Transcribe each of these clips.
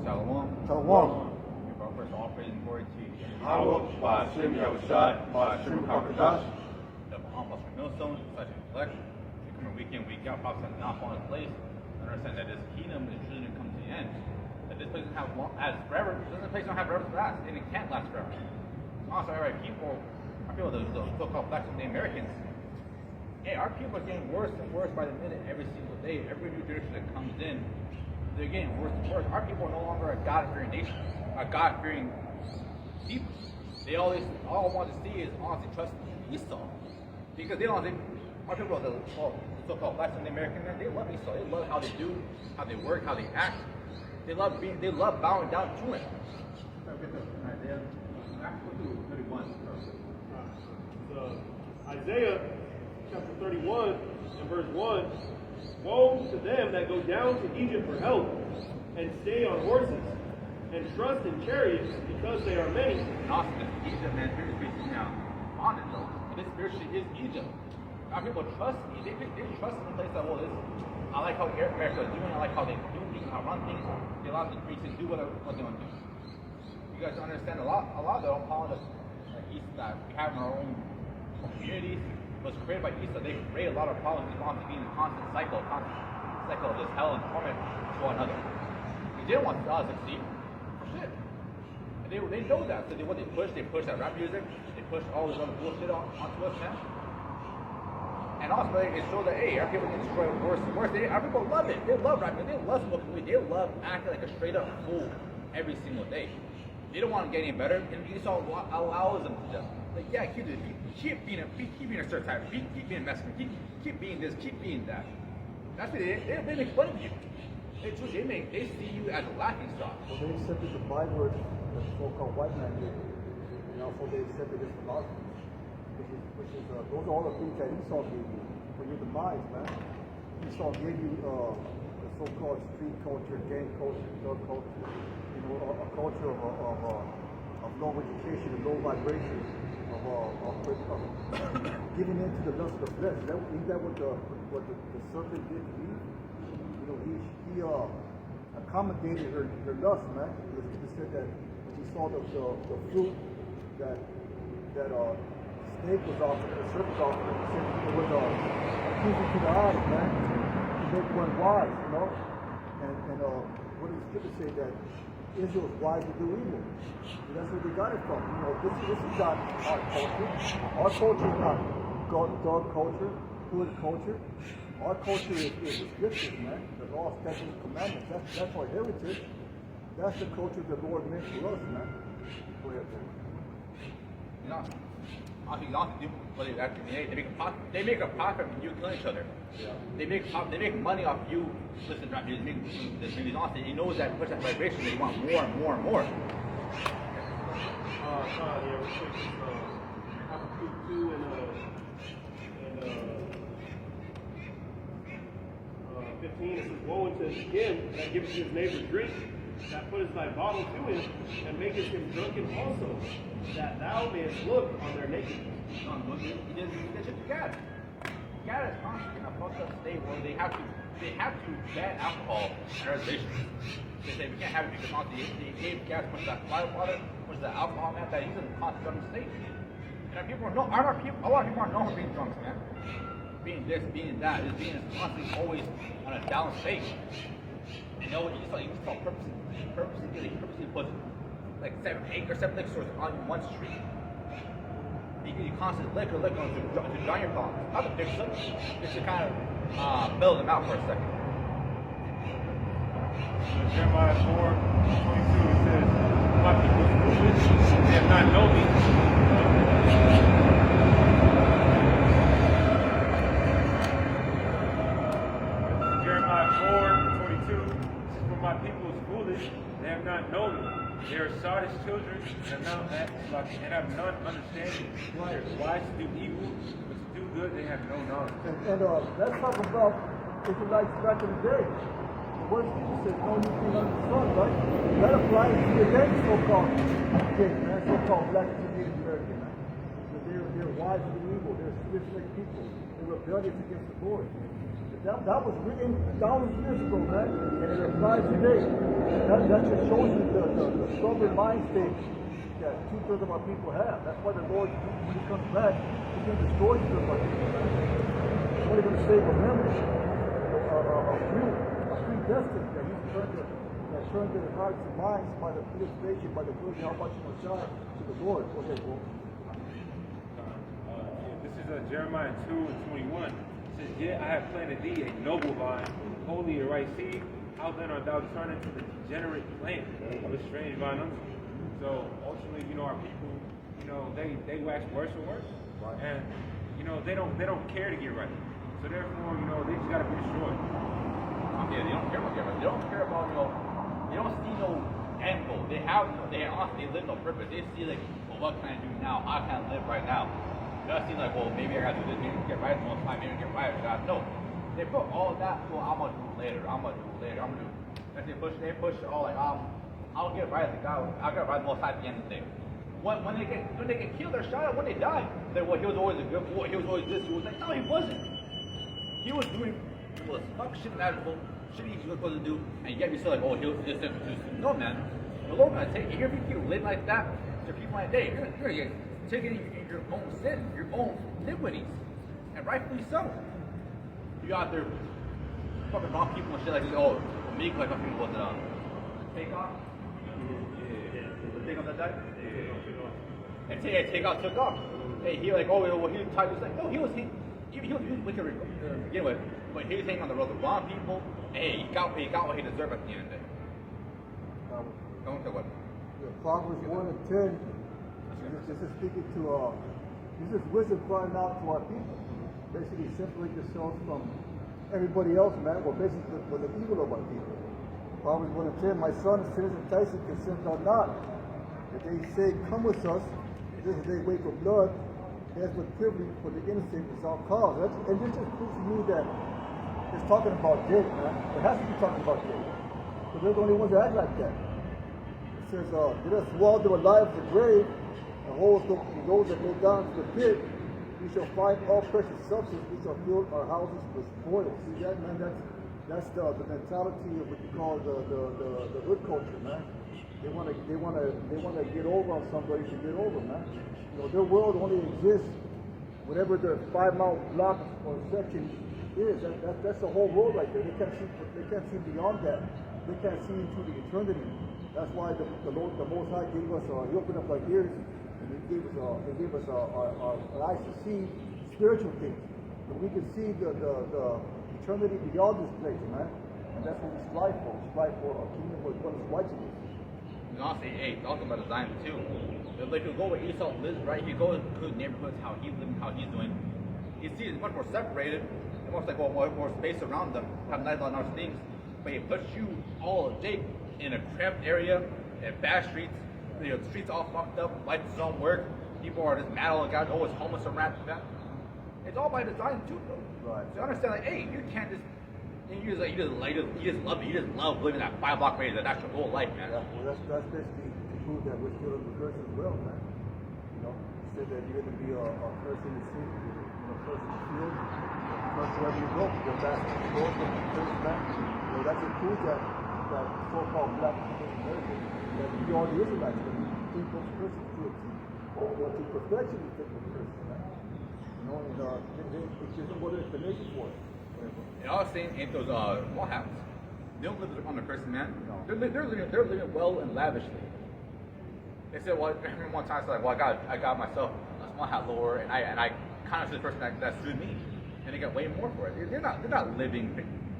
Shalom. Shalom. Give our first all praise and glory to YAHAWAH, YAHAWASHI, QADASH. the Bahamas millstone, such as elect. We come week in, week out, prophets not fall in place. Understand that this kingdom is truly going to come to the end. That this place doesn't have long, as forever. This place don't have forever to last, and it can't last forever. Also, our people, the so-called blacks and the Americans, hey, our people are getting worse and worse by the minute every single day. Every new generation that comes in, they're getting worse and worse. Our people are no longer a God-fearing nation, a God-fearing people. They all want to see is honestly trust Esau, because they don't think our people, the so-called blacks and the Americans, they love Esau. They love how they do, how they work, how they act. They love bowing down to him. Isaiah 31. Isaiah chapter 31 and verse 1, woe to them that go down to Egypt for help, and stay on horses, and trust in chariots, because they are many. Not Egypt, man, spiritually now. On it though, this spiritually is Egypt. Our people trust me. They trust in the place that, well, this, I like how America is doing, I like how they do things, how they run things. They allow the priests to do what they want to do. You guys understand a lot of the politics that we have in our own communities was created by Esau. They created a lot of problems on being a constant cycle of this hell and torment to one another. They didn't want us to succeed for shit. And they know that. So they push that rap music, they push all this other bullshit onto us, man. And also it shows that, hey, our people get destroyed worse and worse. Our people love it. They love rap music. They love smoking weed. They love acting like a straight up fool every single day. They don't want to get any better, and Esau allows them to just, like, yeah, keep being a certain type, keep being Mexican, keep being this, keep being that. That's what they make fun of you. They see you as a laughing stock. So they accepted the Bible that the so-called white man did. So they accepted this philosophy, which is those are all the things that Esau gave you for your demise, man. Esau gave you the so-called street culture, gang culture, drug culture. A culture of low education and low vibration, of giving in to the lust of the flesh. Isn't that what the serpent did to Eve? He accommodated her lust, man. He said that he saw the fruit that snake was offering, the serpent was offering. He said it was pleasing to the eyes, man, to make one wise, And what did the scripture say that Israel is wise to do evil? And that's where we got it from. This is not our culture. Our culture is not dog culture, hood culture. Our culture is the scriptures, man. The law, statutes, commandments. That's our heritage. That's the culture the Lord meant for us, man. Go ahead, man. I think they make a profit from you killing each other. Yeah. They make money off you. Listen, he knows that push that vibration that you want more and more and more. We're taking Habakkuk 2 and 15. It says, woe unto him that giveth his neighbor drink, that putteth thy bottle to him, and maketh him drunken also, that thou mayest look on their nakedness. God is constantly in a fucked up state where they have to ban alcohol in our reservations. They say we can't have it because they gave gas much that fly water, much that alcohol, man, that he's in a constant drunk state. And a lot of people are known for being drunk, man. Being this, being that, is being constantly always on a down state. You know what you saw purposely put like 7 liquor stores on one street. You constantly liquor to drown your thoughts. Not to fix them, just to kind of build them out for a second. Jeremiah 4:22 says, my people is foolish, they have not known me. Jeremiah 4:22 says, for my people is foolish, they have not known me. They are sottish children, and have none understanding. They are wise to do evil, but to do good they have no knowledge. And let's talk about Israelites back in the day. The word Jesus said, no new thing under the sun, right? That applies to today, so-called kids, man, so-called black and Native American, man. They're wise to do evil. They're spiritual people. They're rebellious against the Lord. That was written thousands of years ago, man, and it applies today. That just shows you the stubborn mind state that 2/3 of our people have. That's why the Lord, when He comes back, He's going to destroy 2/3 of our people. He's only going to save a remnant, a free destiny that He's turned their hearts and minds by the purification, by the good YAHAWASHI to the Lord. Okay, well. This is Jeremiah 2:21. It says, "Yet I have planted thee a noble vine, holy and right seed. How then art thou turned into the degenerate plant of a strange vine unto me?" So ultimately, our people, they wax worse and worse, Right. and they don't care to get right. So therefore, they just gotta be destroyed. Yeah, they don't care about cameras. They don't care about, they don't see no end goal. They honestly live no purpose. They see like, well, what can I do now? How can I live right now? They don't see like, well, maybe I gotta do this, maybe get right one time, maybe get right. God, no. They put all that, well, I'm gonna do it later. I'm gonna do it later. I'm gonna do it. And they push all like, I'll get right with God. I'll get right most at the end of the day. When they get killed, they're shot at when they die. They well, he was always a good boy. He was always this. He was like, no, he wasn't. He was doing the most fuck shit imaginable, shit he was supposed to do, and yet you're still like, oh, he was innocent. No, man. The Lord gonna take you. If you live like that, to people like, hey, you're gonna get taken in your own sin, your own iniquities, and rightfully so. You out there fucking wrong people and shit like this. Oh, Meek, like, I think was it Takeoff? The Takeoff that died? And Takeoff took off. Hey, he like, oh, well, he tried to like, no, he was wicked to begin with, but he was hanging on the road with wrong people. Hey, he got what he deserved at the end of the day. Don't say what? Proverbs 1 and 10. This is speaking to this is wisdom crying out to our people. Basically separate yourselves from everybody else, man. Well, basically for the evil of our people. Proverbs 1 and 10, my son, sinners enticing, consent thou not. If they say, come with us, this is they wait for blood, there's but privilege for the innocent without cause. And this just proves to me that it's talking about Jake, man. It has to be talking about Jake. Because they're the only ones that act like that. It says, let us swallow them alive to the grave, and hold those that go down to the pit. We shall find all precious substance. We shall fill our houses with spoil. See that, man? That's the mentality of what you call the hood culture, man. They want to get over on somebody to get over, man. Their world only exists whatever their 5-mile block or section is. That's the whole world right there. They can't see beyond that. They can't see into the eternity. That's why the Most High gave us. He opened up our ears and He gave us our eyes to see spiritual things. So we can see the eternity beyond this place, man. And that's what we strive for. We strive for a kingdom with what is righteousness. And honestly, hey, talking about design too. If you go where Esau lives, right? You go to neighborhoods, how he's living, how he's doing. You see, it's much more separated. It's much like more space around them. Have nice things, but it puts you all Jake in a cramped area, in bad streets. The streets all fucked up. Lights don't work. People are just mad all the guys. Always homeless around that. It's all by design too, bro. Right. So you understand, like, hey, you can't just. You just love it. You just love living that 5-block radius. That's your whole life, man. Yeah, well, that's basically to prove that we're still in the curse as well, man. He said that you're going to be a curse in the city, curse in the field, curse wherever you go. You're back to the Lord, you're curse back. That's a proof that so-called black people in America, that we are the Israelites, that we think those curses to a T. To perfection, we think those curses, man. And it gives them what explanation for it. And I was saying, ain't those YAHAWAHs, they don't live on the person, man. No. They're living well and lavishly. They said, well, I remember one time I said, like, well, I got myself a small hat lower, and I kind of see the person that sued me, and they got way more for it. They're not living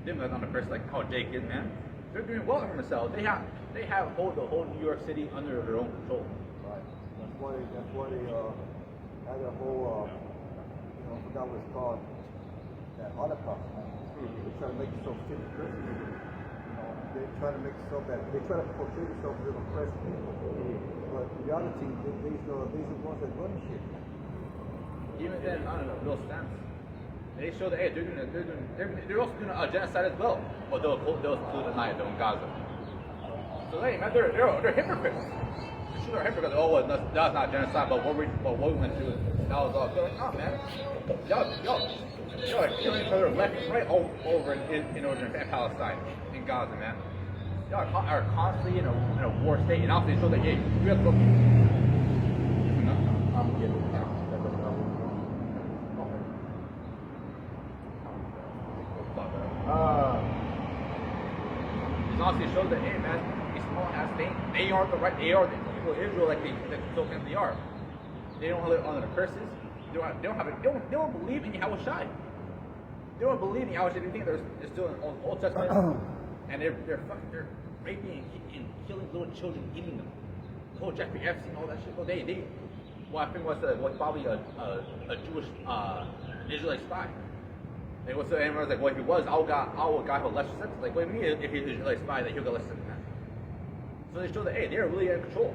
on the person like how Jake is, man. They're doing well for themselves. They have the whole New York City under their own control. Right. That's why they had a whole I forgot what it's called. That Holocaust, man. They try to make themselves fit the person. They try to make themselves they try to portray themselves as oppressed people. But in reality, these are the ones that run shit. Even then, I don't know, those stamps. They show that, hey, they're also doing a genocide as well. But they'll deny it though in Gaza. So hey, man, they're hypocrites. They're sure they're hypocrites. Oh, well, that's not genocide, but what we went through, that was all. They're like, oh man, y'all are killing each other left and right over in Palestine, in Gaza, man. are constantly in a war state, and also they show that hey, you have to go. I'm getting it. That doesn't help. It's also shows that hey man, these small ass they are the right, they are the people of Israel like they still think they are. They don't live under the curses. They don't believe in YAHAWASHI. They don't believe in YAHAWASHI. They think they're still in Old Testament, and they're raping and killing little children, eating them. The whole Jeffrey Epstein, all that shit. Well, I think was probably a Jewish Israelite spy. And what's the was like, well, if he was, our guy who less sentence. Like, what do you mean if he's an Israelite spy that he'll get less sentence? So they show that hey, they're really in control.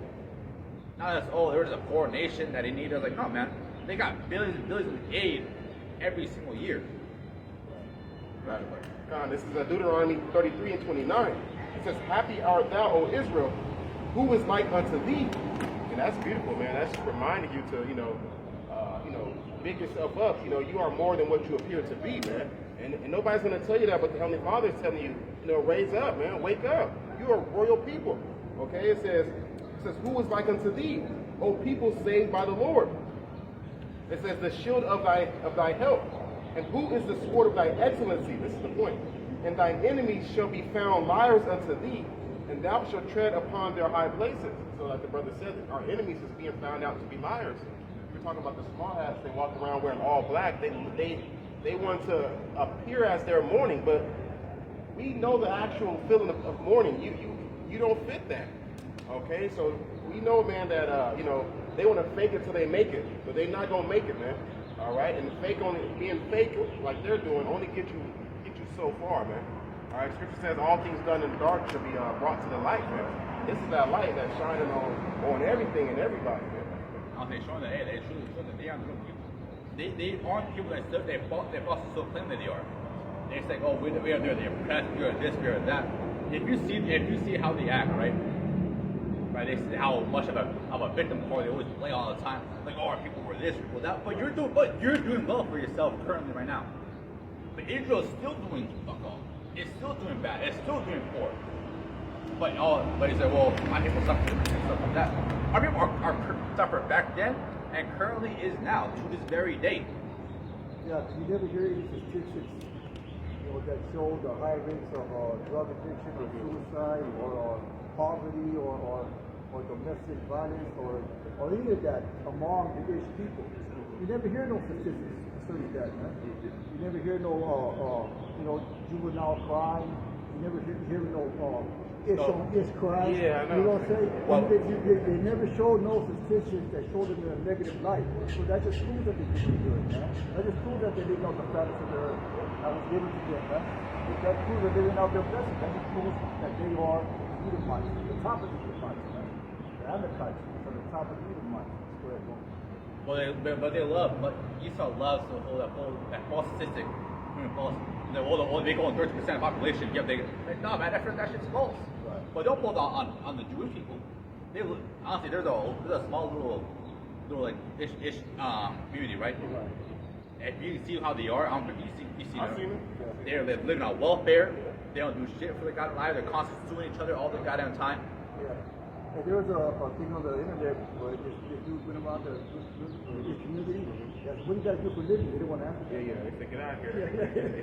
Not as there's a poor nation that they need. I was like, no man, they got billions and billions of aid every single year. God, this is Deuteronomy 33 and 29. It says, "Happy art thou, O Israel, who is like unto thee." And that's beautiful, man. That's just reminding you to, big yourself up. You are more than what you appear to be, man. And nobody's going to tell you that, but the Heavenly Father is telling you, raise up, man. Wake up. You are royal people. Okay? It says, "Who is like unto thee, O people saved by the Lord?" It says, "The shield of thy help. And who is the sword of thy excellency?" This is the point. "And thine enemies shall be found liars unto thee, and thou shalt tread upon their high places." So like the brother said, our enemies is being found out to be liars. We're talking about the small hats. They walk around wearing all black. They want to appear as they're mourning, but we know the actual feeling of mourning. You don't fit that. Okay, so we know, man, that they want to fake it till they make it, but they're not gonna make it, man. All right, and being fake like they're doing only get you so far, man. All right, Scripture says all things done in the dark shall be brought to the light, man. This is that light that's shining on everything and everybody, man. They're showing that hey, they truly show that they aren't real people. They aren't people that they also still claim that they are. They say, oh, we are there, they're oppressed, we are this, we are that. If you see how they act, right? They see how much of a victim card they always play all the time. Like, oh, our people were this, people that. But you're doing well for yourself currently right now. But Israel's still doing fuck all. It's still doing bad. It's still doing poor. But he said, well, my people suffer and stuff like that. Our people are suffered back then and currently is now to this very day. Yeah, you never hear any statistics, that show the high rates of drug addiction or suicide or poverty or domestic violence or any of that among the Jewish people. You never hear no statistics concerning that, man. You never hear no juvenile crime. You never hear no ish crime. Yeah, I know. You know what I'm saying? Well, they never show no statistics that show them in a negative light. So that just proves that they're doing good, man. That just proves that they didn't know the facts of their I was given to them, man. That proves that they're out their blessing. That just proves that they are Edomites, the top of the Edomites, man. The Amalekites are the top of the Edomites. Go ahead, go. Well, but they love, but Esau loves to hold that false statistic. They go on 30% of the population. Yeah, no man, that shit's false. Right. But don't pull it on the Jewish people. Honestly, there's a small little like ish community, right? Right. If you see how they are, I don't think you see I've seen them. them. They're living on welfare. They don't do shit for the goddamn life. They're constantly suing each other all the goddamn time. Yeah. And there was a thing on the internet where this dude went around the community. Yes, what do you guys do for a living? They didn't want to answer. Yeah, they think it out here.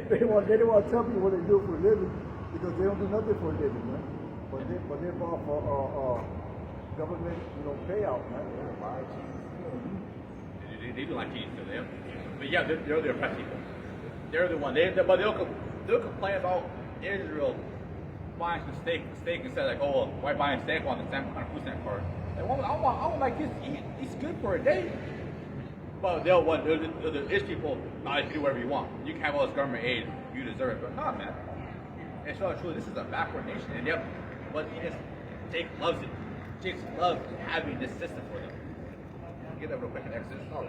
They didn't want to tell people what they do for a living because they don't do nothing for a living, man. But they're all for government, payout, man. They do like cheese to them. But yeah, they're the oppressed people. They're the one. But they'll complain about Israel buying some steak instead like, oh, well, why buying steak on the food stamp card? Like, well, I want like this. It's good for a day. But they'll want the Ish people. Nah, you can do whatever you want. You can have all this government aid. You deserve it. But nah, man. It's not true. This is a backward nation, and yep. But Jake loves it. Jake loves having this system for them. Get that real quick in Exodus. Oh.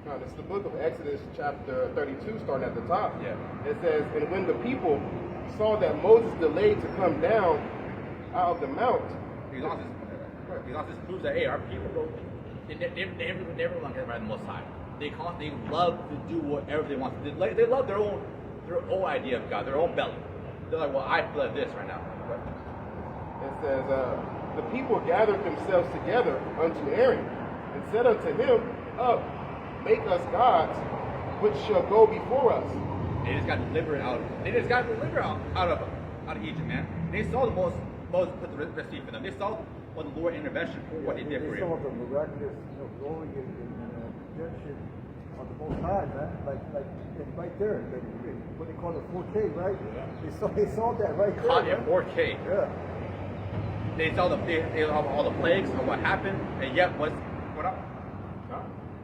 No, this is the book of Exodus, chapter 32, starting at the top. Yeah. It says, "And when the people saw that Moses delayed to come down out of the mount," Because this proves that, hey, our people, bro, they never want to get right the Most High. They love to do whatever they want. They love their own idea of God, their own belly. They're like, well, I feel like this right now. says, the people gathered themselves together unto Aaron, and said unto him, Up, make us gods, which shall go before us. They just got delivered out. They just got delivered out of Egypt, man. They saw the Moses put the Red Sea for them. They saw what the Lord intervention for what they did for Some you. of the miraculous, glory and redemption of the Most High, man. Like and right there, what they call it 4K, right? Yeah. They saw that right there. Caught in 4K. Yeah. They saw they saw all the plagues of what happened, and yet what up?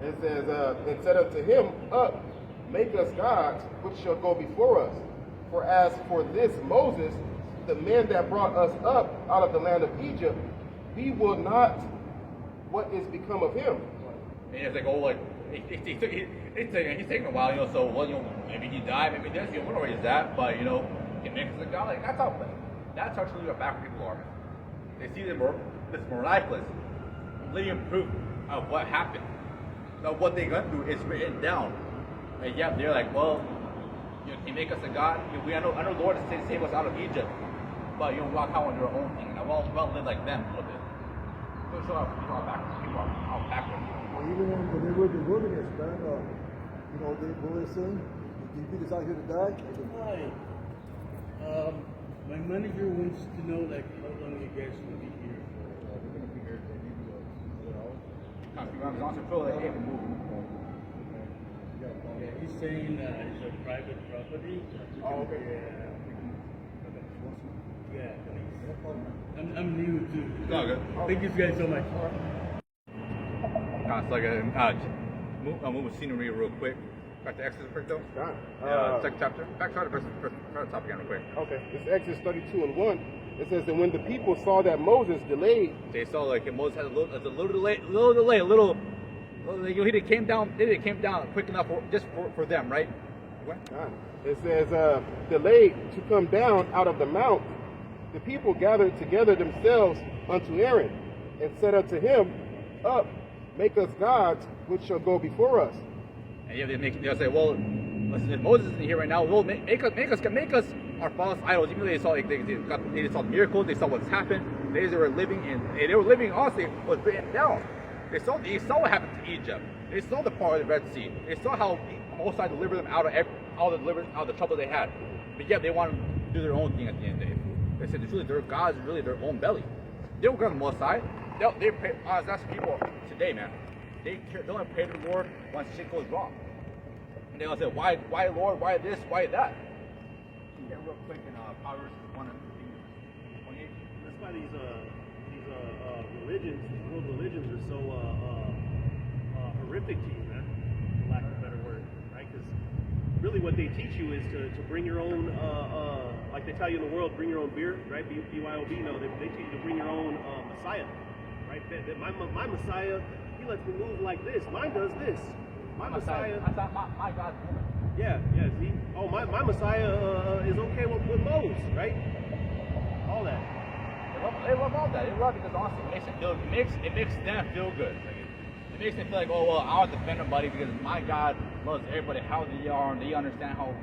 It says, and said unto him, Up, make us gods, which shall go before us. For as for this Moses, the man that brought us up out of the land of Egypt, we will not what is become of him. And he's like, oh, like he's taking a while, so maybe he died, maybe this, we don't know where he's at, but he can make us a god. Like that's how truly our back people are. They see this miraculous living proof of what happened. Now what they went through is written down. And yeah, they're like, well, can you make us a god? I know Lord is saying save us out of Egypt, but rock out on your own thing. And well live like them a little bit. So show our backwards. Well, even when they were in the wilderness, man, what were they saying? Did you beat us out here to die? Hi. My manager wants to know how long you guys will be here. We're going to be here for maybe 4 hours. Yeah, he's saying it's a private property. Oh, okay. Yeah, please. I'm new too. It's all good. Thank you guys so much. It's like a move of scenery real quick. Back to Exodus quick though. Second chapter. Back to the first topic again real quick. Okay, this is Exodus 32:1. It says that when the people saw that Moses delayed, They saw Moses had a little delay. He came down quick enough for them, right? What? it says, delayed to come down out of the mount, the people gathered together themselves unto Aaron, and said unto him, Up, make us gods, which shall go before us. And they'll say, well, listen, if Moses isn't here right now, we'll make us our false idols. Even though they saw they saw miracles, they saw what's happened. They were living honestly was written down. They saw what happened to Egypt. They saw the part of the Red Sea. They saw how Moses delivered them out of the trouble they had. But yet they want to do their own thing at the end of the day. They said truly their God is really their own belly. They don't go to the Most High. They pray. That's people today, man. They only pray to the Lord when shit goes wrong. And they'll say, why Lord? Why this? Why that? Yeah, real quick in Proverbs 1 and 28. That's why these religions, world religions, are so horrific to you, man, for lack of a better word, right? Because really, what they teach you is to bring your own, like they tell you in the world, bring your own beer, right? BYOB. No, they teach you to bring your own Messiah, right? My Messiah, he lets me move like this. Mine does this. My Messiah. I thought my God's woman. Yeah. See? Oh, my Messiah is okay with Moses, right? All that. They love all that. They love it because honestly, it makes them feel good. It makes them feel like, oh well, I'll defend nobody because my God loves everybody how they are and they understand how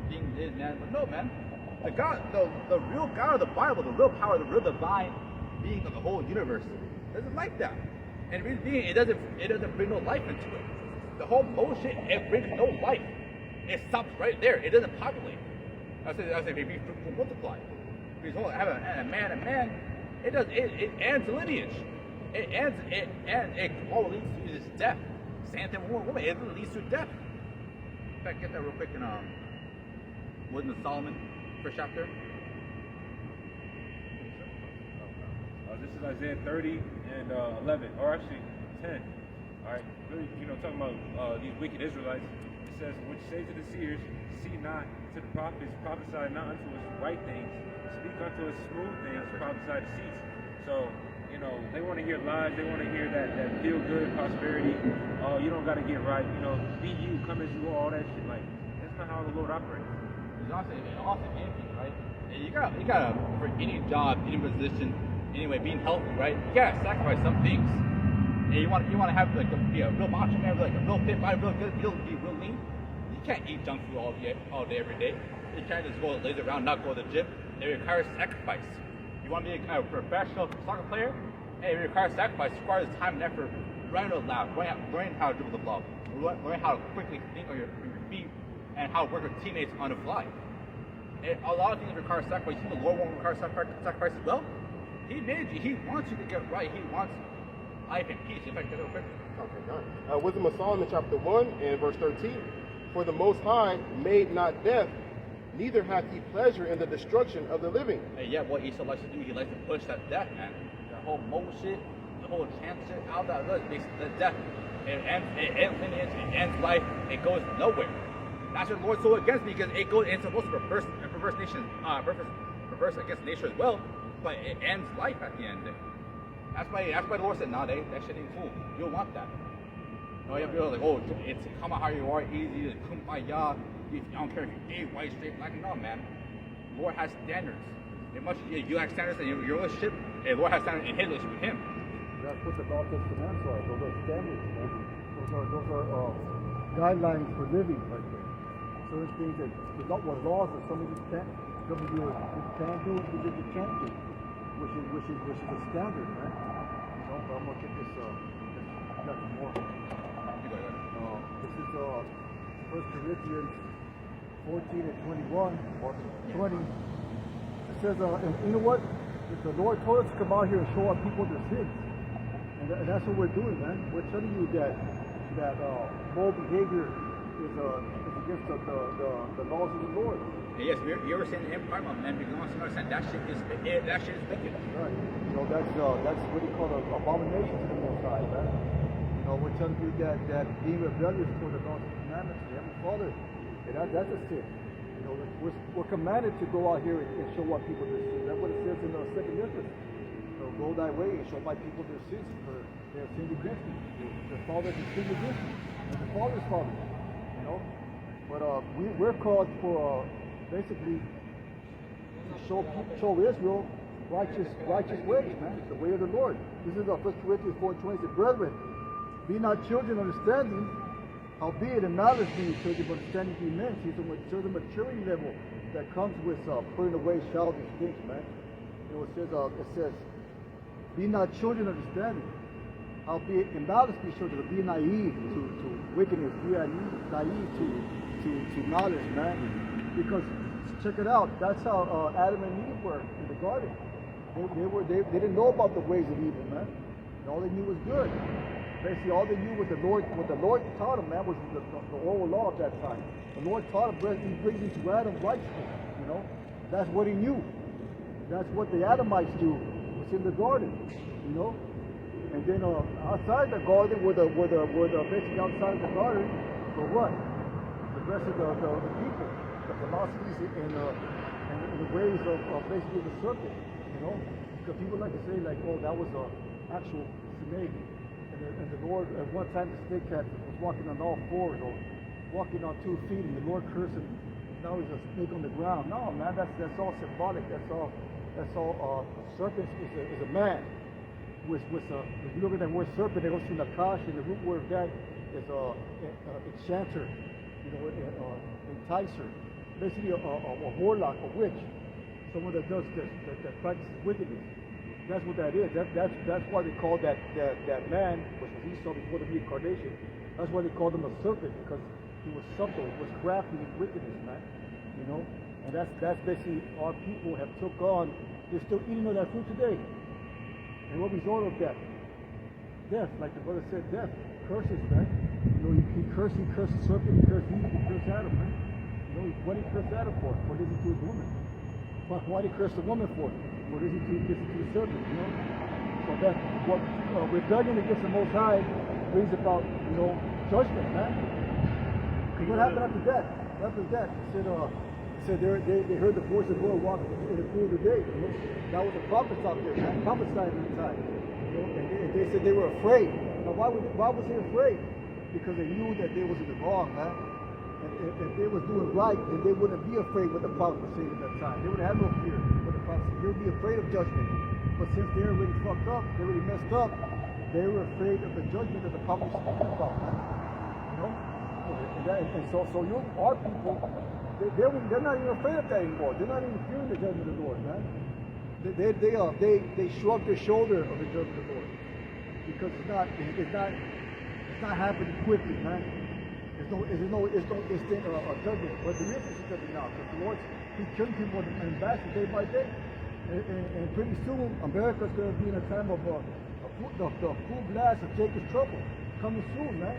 things is, man. But no, man, the real God of the Bible, the real power, the real divine being of the whole universe doesn't like that. And the reason being, it doesn't bring no life into it. The whole bullshit, it brings no life. It stops right there. It doesn't populate. I say maybe multiply. Because have a man, it ends lineage. It all leads to his death. Same thing with woman, it leads to death. In fact, get that real quick in Wisdom of Solomon, first chapter. This is Isaiah 30 and 11, or actually 10. All right, really, talking about these wicked Israelites. It says, which say to the seers, see not, to the prophets, prophesy not unto us right things, speak unto us smooth things, prophesy deceits. So, they want to hear lies, they want to hear that feel good prosperity. Oh, you don't got to get right, be you, come as you are, all that shit. Like, that's not how the Lord operates. It's also anything, right? And you gotta for any job, any position, anyway, being healthy, right? You gotta sacrifice some things. And you want to have be a real macho man, like a real fit body, real good, be real lean. You can't eat junk food all day, every day. You can't just go lazy around, not go to the gym. It requires sacrifice. You want to be a professional soccer player? Hey, it requires sacrifice. It requires time and effort. Learning to laugh, learning how to dribble the ball, learning how to quickly think on your feet, and how to work with teammates on the fly. A lot of things require sacrifice. You think the Lord won't require sacrifice as well? He made you. He wants you to get right. He wants life and peace. If I get it quick. Okay, done. Wisdom of Solomon, chapter 1 and verse 13. For the Most High made not death, neither hath he pleasure in the destruction of the living. And yet, what Esau likes to do, he likes to push that death, man. The whole mold shit, the whole chance shit, all that does, the death. It ends life. It goes nowhere. That's what the Lord's so against me, because it goes into most perverse nation, perverse against nature as well. But it ends life at the end. That's why the Lord said, nah, that shit ain't cool. You don't want that. No, you have to be like, oh, it's come out how you are, easy, it's kumbaya. I don't care if you're gay, white, straight, black. No, man. The Lord has standards. You have standards in your relationship, and the Lord has standards in His relationship with Him. That's what the law commandments are. Those are standards, man. Those are guidelines for living, right there. Certain things that what laws that some of you can't do, that you can't do, which is a standard, man. You know, but I'm gonna get this nothing more. This is 1 Corinthians 14 and 21 or 20. It says, and you know what? The Lord told us to come out here and show our people their sins, and that's what we're doing, man. We're telling you that moral behavior is against the laws of the Lord. Yes, you ever seen the empire, man? Because you understand that shit is wicked. Right. You know, that's what he called an abomination to the Most High, man. You know, we're telling you that being rebellious toward the laws and commandments of the Heavenly Father, and that's a sin. You know, we're commanded to go out here and show our people their sins. That's what it says in the second Ephes. So go thy way and show my people their sins, for they have sinned against me. The fathers have sinned against me, and the father's father. You know, but we're called for basically to show Israel righteous ways, man. The way of the Lord. This is 1 Corinthians 4:20. Says, brethren, be not children understanding, howbeit in knowledge being children, but understanding be men. See, so the maturity level that comes with putting away childish things, man. You know, it says, be not children understanding, howbeit in knowledge be children, but be naive to wickedness, be naive to knowledge, man. Because check it out, that's how Adam and Eve were in the garden. They didn't know about the ways of evil, man. And all they knew was good. Basically, all they knew was what the Lord taught them, man, was the oral law at that time. The Lord taught them, He brings into Adam righteousness. You know, that's what He knew. That's what the Adamites do. Was in the garden. You know, and then outside the garden, basically outside the garden, for what? The rest of the people, the philosophies and the ways of basically the serpent. You know, because people like to say like, oh, that was an actual snake. And the Lord, at one time, the snake was walking on all fours or walking on 2 feet, and the Lord cursed him. Now he's a snake on the ground. No, man, that's all symbolic. That's all. Serpent is a man. If you look at that word serpent, it goes to nakash, and the root word of that is enchanter, you know, enticer. Basically, a warlock, a witch, someone that does that practices wickedness. That's what that is. That's why they call that man, which was Esau before the reincarnation. That's why they called him a serpent, because he was subtle, he was crafty in wickedness, man. You know, and that's basically our people have took on. They're still eating of that fruit today. And what result of that? Death, like the brother said, death, curses, man. You know, he cursed the serpent, he cursed Eve, he cursed Adam, man. You know, what did he curse Adam for? What did he do to his woman? Why did he curse the woman for? What did he do to the serpent, you know? So that's what rebellion against the Most High brings about, you know, judgment, man. Because what happened after that? After that, it said they heard the voice of the Lord walking in the cool of the day. You know? That was the prophets out there, man, prophesying at the time. You know? And they said they were afraid. Now, why was they afraid? Because they knew that they was in the wrong, man. And if they was doing right, then they wouldn't be afraid what the prophet was saying at that time. They would have no fear what the prophet said. They would be afraid of judgment. But since they already fucked up, they already messed up, they were afraid of the judgment that the prophet was speaking about, man. You know? And so our people, they're not even afraid of that anymore. They're not even fearing the judgment of the Lord, man. they shrug their shoulder of the judgment of the Lord because it's not happening quickly, man. There's no instant judgment, but there is a judgment now because the Lord He's killing people and bashing day by day, and pretty soon America's going to be in a time of the full blast of Jacob's trouble coming soon, man.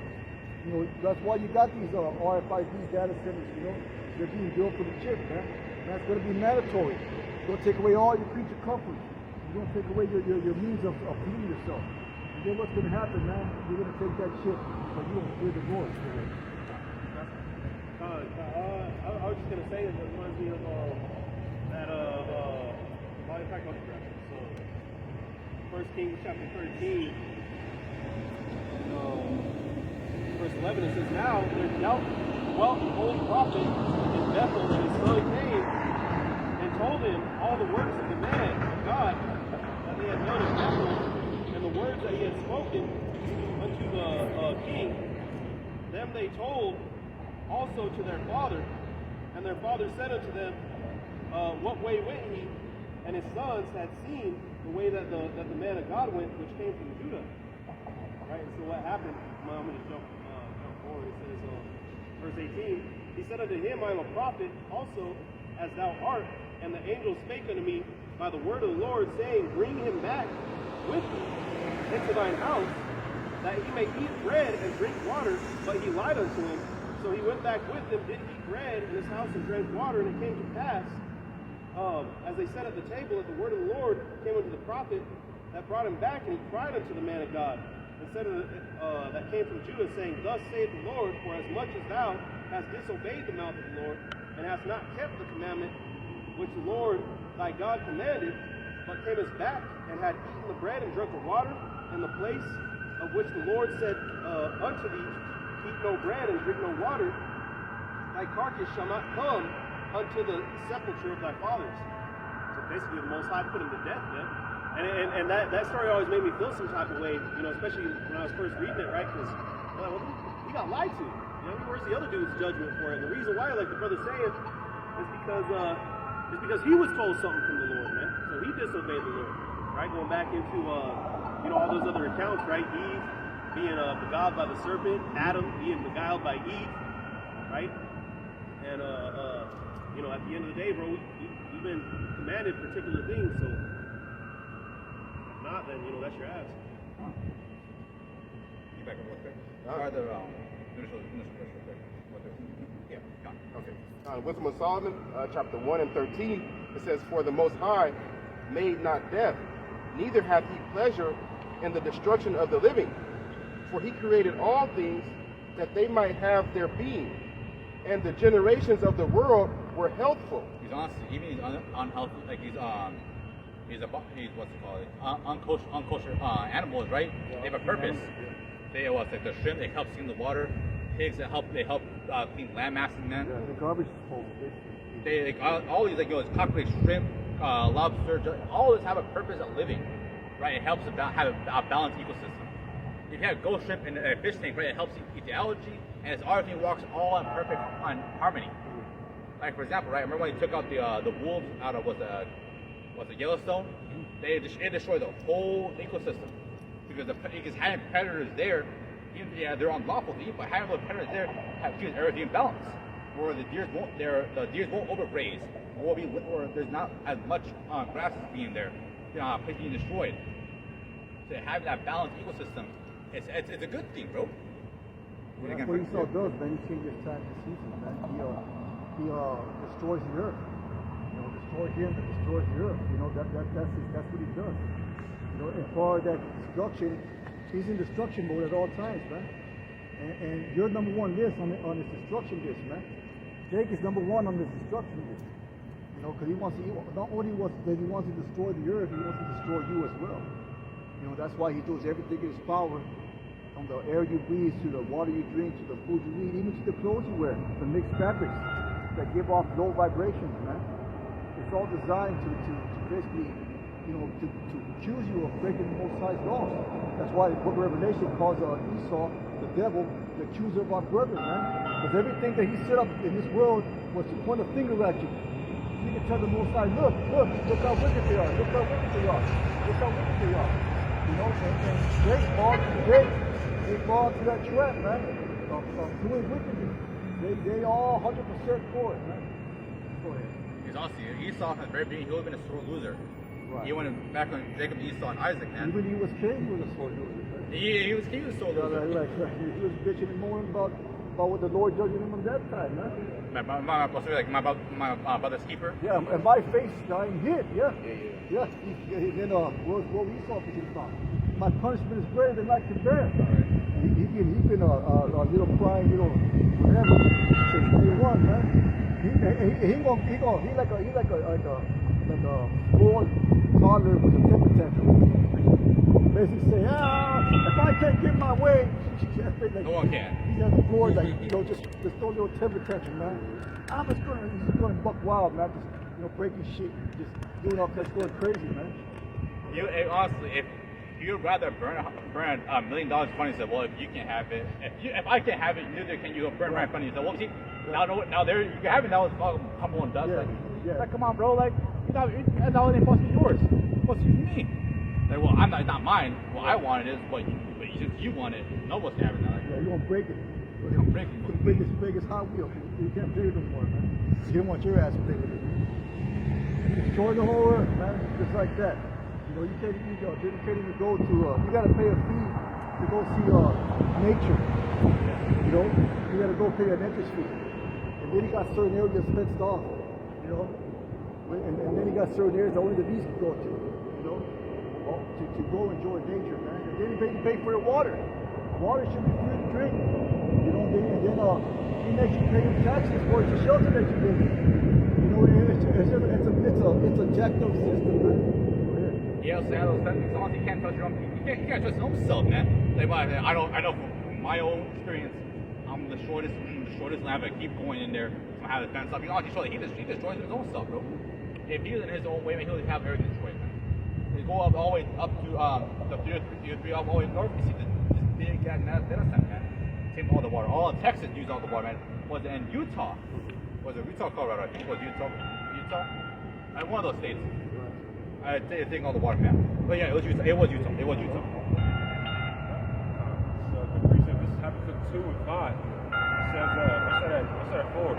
You know, that's why you got these RFID data centers, you know, they're being built for the chip, man. And that's going to be mandatory. It's going to take away all your creature comforts. It's going to take away your means of feeding yourself. And then what's going to happen, man? You're going to take that chip, but you don't fear the Lord. I was just going to say, it reminds me of that, well, in fact, so 1 Kings chapter 13, verse 11, it says, now there dwelt an old prophet in Bethel, and his son came and told him all the works of the man of God that they had done in Bethel, and the words that he had spoken unto the king. Them they told also to their father, and their father said unto them, what way went he? And his sons had seen the way that the man of God went, which came from Judah. Right, and so what happened? I'm going to jump forward. It says, verse 18, he said unto him, I am a prophet also, as thou art. And the angel spake unto me by the word of the Lord, saying, bring him back with thee into thine house, that he may eat bread and drink water. But he lied unto him. So he went back with them, did eat bread in his house and drank water. And it came to pass, as they sat at the table, that the word of the Lord came unto the prophet that brought him back, and he cried unto the man of God, and said that came from Judah, saying, thus saith the Lord, for as much as thou hast disobeyed the mouth of the Lord, and hast not kept the commandment which the Lord thy God commanded, but camest back and had eaten the bread and drunk the water in the place of which the Lord said unto thee, eat no bread and drink no water, thy carcass shall not come unto the sepulchre of thy fathers. So basically the Most High put him to death, man. And that story always made me feel some type of way, you know, especially when I was first reading it, right? Because he got lied to. You know, where's the other dude's judgment for it? And the reason why, like the brother saying, is because he was told something from the Lord, man. So he disobeyed the Lord, right? Going back into you know, all those other accounts, right? Eve being beguiled by the serpent, Adam being beguiled by Eve, right? And you know, at the end of the day, bro, we've been commanded particular things, so if not, then, you know, that's your ass. You back up real quick. Initial question real quick. Yeah, got it. Okay. Wisdom of Solomon, chapter 1 and 13, it says, for the Most High made not death, neither hath he pleasure in the destruction of the living. For he created all things that they might have their being, and the generations of the world were healthful. He's honestly, even he's unhealthy, like he's what's it called? Unkosher animals, right? Yeah, they have a purpose. They like the shrimp, they help steam the water. Pigs, they help clean land masses, man. Yeah, the garbage disposal. They like all these, like, you know, cockroach, shrimp, lobster, all this have a purpose of living, right? It helps have a balanced ecosystem. If you have ghost shrimp in a fish tank, right, it helps you eat the algae, and everything works all in perfect harmony. Like, for example, right, remember when they took out the wolves out of the Yellowstone? They destroyed the whole ecosystem because having predators there, even they're unlawful to eat, but having those predators there keeps everything in balance. Where the deers won't overgraze, or there's not as much grass being there, being destroyed. So having that balanced ecosystem, it's a good thing, bro. Well, that's what Esau does, man. He changes time and season, man. He destroys the earth. You know, destroys him and destroys the earth. You know, that's what he does. You know, and for that destruction, he's in destruction mode at all times, man. And you're number one list on his destruction list, man. Jake is number one on his destruction list. You know, because not only does he want to destroy the earth, he wants to destroy you as well. You know, that's why he does everything in his power, from the air you breathe, to the water you drink, to the food you eat, even to the clothes you wear, the mixed fabrics that give off low vibrations, man. It's all designed to basically, you know, to accuse you of breaking the Most High's laws. That's why the book of Revelation calls Esau, the devil, the accuser of our brethren, man. Because everything that he set up in this world was to point a finger at you. he can tell the Most High, look how wicked they are, look how wicked they are, look how wicked they are. You know, and they fall into that trap, man, of doing wickedness. They all 100% for it, man. Go ahead. Because honestly, Esau from the very beginning, he would have been a sore loser. Right. He went back when Jacob, Esau, and Isaac, man. Even he was king, he was a sore loser. Right? He was a sore loser. He was bitching and moaning about what the Lord judging him on that time, man. My brother's keeper. Yeah, and my face dying hit, yeah. Then what Esau thinking about? My punishment is greater than I can bear. He been a little crying, forever since day one, man. He like a spoiled toddler with a temper tantrum. Basically say, if I can't get my way, like, No one can. He's on the floor, like, just throw a little temper tantrum, man. He's going buck wild, man. Just, breaking shit, just doing all kinds, going crazy, man. Honestly, if you'd rather burn $1 million in front of you, well, if you can't have it, if I can't have it, neither can you. Burn right in front of you. Well, see, now there you can have it. Now it's all humble and dust. Like, come on, bro. Like, that's how it ain't supposed to be yours. It's supposed to be me. Like, well, it's not mine. Well, I wanted it, but you want it. Nobody's can have it now. Like, Yeah, you're gonna break it. You're gonna break it. You're gonna break his Hot Wheels. You can't play it no more, man. You don't want your ass to play with it. You destroy the whole earth, man. Just like that. You can't even go to. You gotta pay a fee to go see nature. You gotta go pay an entrance fee, and then you got certain areas fenced off. And then you got certain areas that only the bees can go to. To go enjoy nature, man. And then you pay for your water. Water should be free to drink. And then he makes you pay your taxes for the shelter that you live in. It's a jacked up system, man. Yeah, so as long as you can't touch your own, you can't trust your own self, man. Like, I know from my own experience, I'm the shortest lamb. I keep going in there. So I have the fence up. He destroys his own stuff, bro. If he was in his own way, man, he would have everything destroyed, man. You go up all the way up to the 303 all the way north, you see this big data center, man. Take all the water. All of Texas used all the water, man. Was it in Utah? Was it Utah, Colorado? I think it was Utah. One of those states. I think all the water, man. But yeah, it was Utah. So the precept is Habakkuk 2 and 5. It says, what's that for? It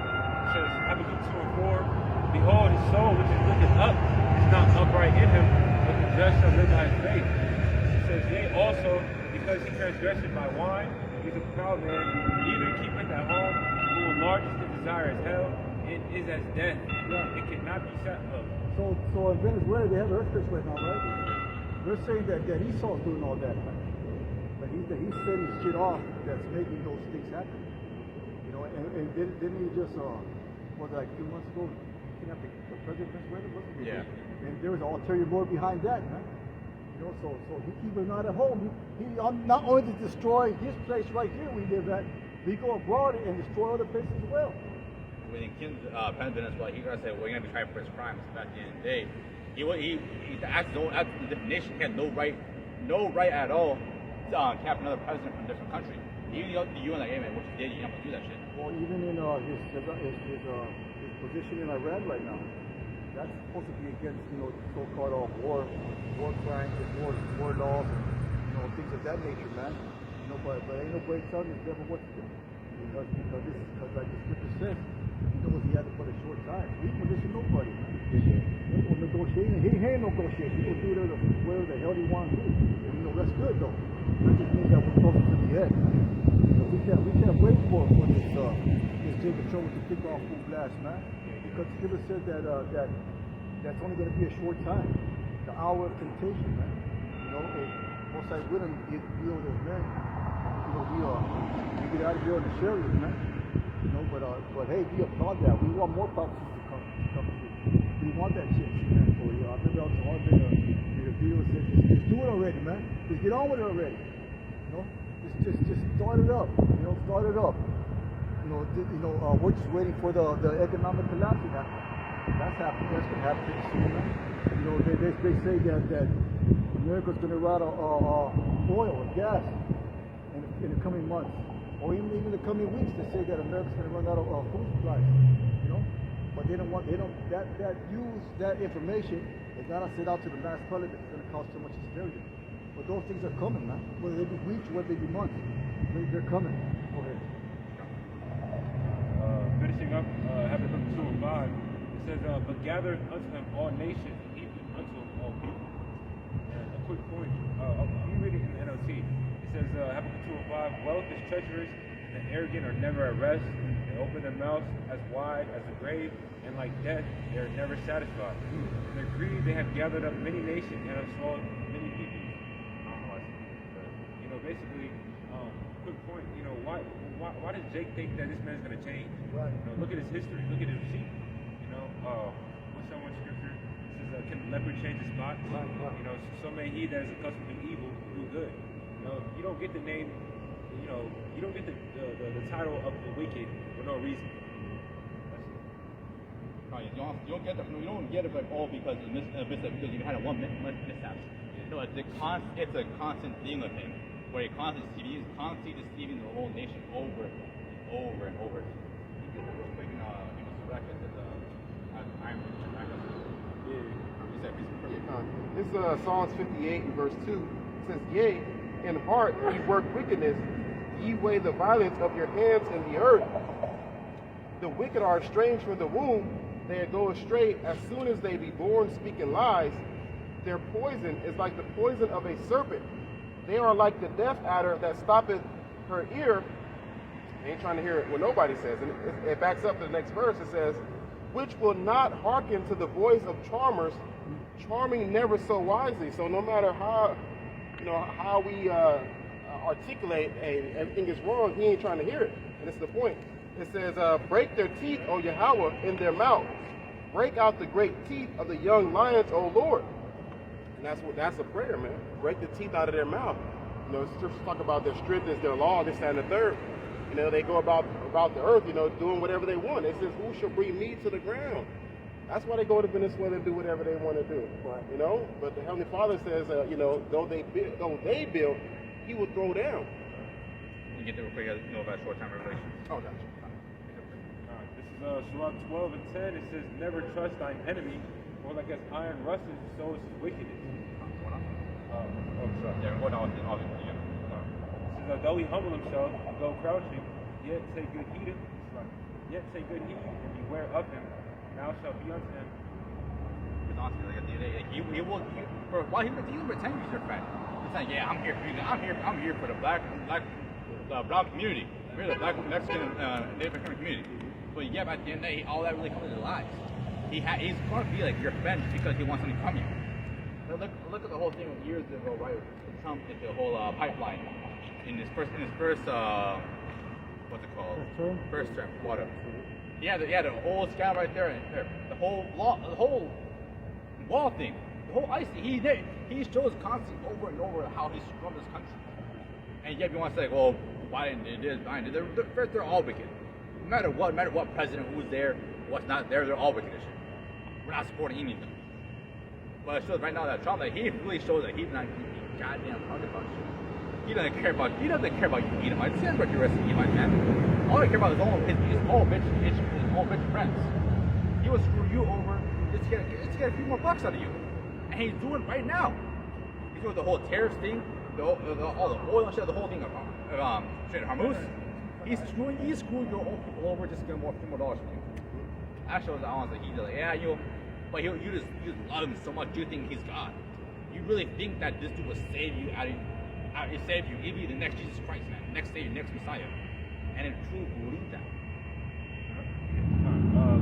says, Habakkuk 2 and 4. Behold, his soul which is looking up is not upright in him, but the just shall live by his faith. It says, yea, also, because he transgressed by wine, he's a proud man, neither keepeth at home, who enlarges the desire as hell, it is as death. It cannot be set up. So in Venezuela, they have earthquakes right now, right? They're saying that Esau's doing all that, man. But he's setting shit off that's making those things happen. And didn't he just, like 2 months ago, kidnapped the president of Venezuela, wasn't he? Yeah. And there was an ulterior motive behind that, man. So he keep him not at home. He not only to destroy his place right here we live at, but he go abroad and destroy other places as well. When he killed President Venezuela, he gonna say, we're gonna be trying for his crimes. But at the end of the day, he acts his own definition. He had no right at all to cap another president from a different country. Even the UN, like, hey man, what you did, you don't have to do that shit. Well, even in his position in Iran right now, that's supposed to be against so-called war crimes and war laws and things of that nature, man. But ain't nobody telling the devil what to do because like the scripture says, he knows he had it for a short time. He ain't position nobody, man. He ain't gonna negotiate. He ain't negotiate. He will do whatever the hell he wants to do. That's good though. That just means that we're closer to the end. We can't wait for this Jacob trouble to kick off full blast, man. Because the scripture said that's only going to be a short time. The hour of temptation, man. Most I wouldn't deal with those men. We get out of here on the chariot, man. But hey, we applaud that. We want more prophecies to come through. We want that shit, man. For you. I remember I was on the video said, just do it already, man. Just get on with it already. Just start it up. Start it up. We're just waiting for the economic collapse to happen. That's happening. That's gonna happen pretty soon, man. They say that America's gonna run out of oil and gas in the coming months, or even the coming weeks. They say that America's gonna run out of food supplies. But they don't want, that use that information is not to sit out to the mass public. It's going to cause too much hysteria. But those things are coming, man. Whether they be weeks, whether they be months, they're coming. Okay. Finishing up, Habakkuk 2 and 5, it says, but gather unto him all nations, even unto all people. And a quick point, I'm reading in the NLT. It says, Habakkuk 2 and 5, wealth is treacherous, and the arrogant are never at rest. They open their mouths as wide as the grave, and like death, they are never satisfied. In their greed, they have gathered up many nations and have swallowed many people. Basically, quick point, why does Jake think that this man's going to change? Right. Look at his history, look at his receipt. What's that one scripture? It says, can the leopard change his spot? Right. So may he that is accustomed to evil do good. You don't get the name, you don't get the title of the wicked for no reason. Right, you don't get it like all because because you had a one mishap. No, it's a constant thing of him, where he constantly deceiving the whole nation over and over and over. You get real quick in This is Psalms 58 and verse 2. It says, yea, in heart ye work wickedness, ye weigh the violence of your hands in the earth. The wicked are estranged from the womb, they go astray as soon as they be born, speaking lies. Their poison is like the poison of a serpent. They are like the deaf adder that stoppeth her ear. I ain't trying to hear what nobody says. And it backs up to the next verse. It says, which will not hearken to the voice of charmers, charming never so wisely. So no matter how we articulate everything is wrong, he ain't trying to hear it. And it's the point. It says, break their teeth, O Yahawah, in their mouth. Break out the great teeth of the young lions, O Lord. And that's a prayer, man. Break the teeth out of their mouth. Scriptures talk about their strength is their law, this, that, and the third. They go about the earth, doing whatever they want. It says, who shall bring me to the ground? That's why they go to Venezuela and do whatever they want to do. Right. But the Heavenly Father says, though they build, he will throw down. You get the real quick, about short-term revelation. Oh, gotcha. This is Surah 12 and 10. It says, never trust thine enemy, for like as iron rusts, so is his wickedness. Though he humble himself, though crouching, yet take good heed of him. And beware of him. Thou shalt be unto him. It's honestly like at the end of the day, he will pretend he's your friend. He's like, yeah, I'm here for you. I'm here for the black brown community. We're the black Mexican Native American community. But yeah, at the end of the day, all that really comes into lies. He's going to be like your friend because he wants something from you. Look at the whole thing years ago, right? Trump did the whole pipeline in his first what's it called? First term, whatever. Yeah, the whole scam right there, the whole wall thing, the whole ICE. He shows constantly over and over how he's from this country. And yet you want to say, well, Biden did this, Biden did that. They're all wicked. No matter what president, who's there, what's not there, they're all wicked. We're not supporting any of them. But it shows right now that Trump, he really shows that he's not goddamn talking about shit. He doesn't care about you, Edomites. He doesn't care about your rest of Edomites, man. All he cares about is his own bitch friends. He will screw you over just to get a few more bucks out of you. And he's doing it right now. He's doing the whole tariffs thing, all the oil and shit, the whole thing of Hormuz. He's screwing your own people over just to get a few more dollars from you. That shows that honestly he's like, yeah, but you just love him so much. You think he's God. You really think that this dude will save you give you the next Jesus Christ, man, next Savior, next Messiah, and in truth believe that.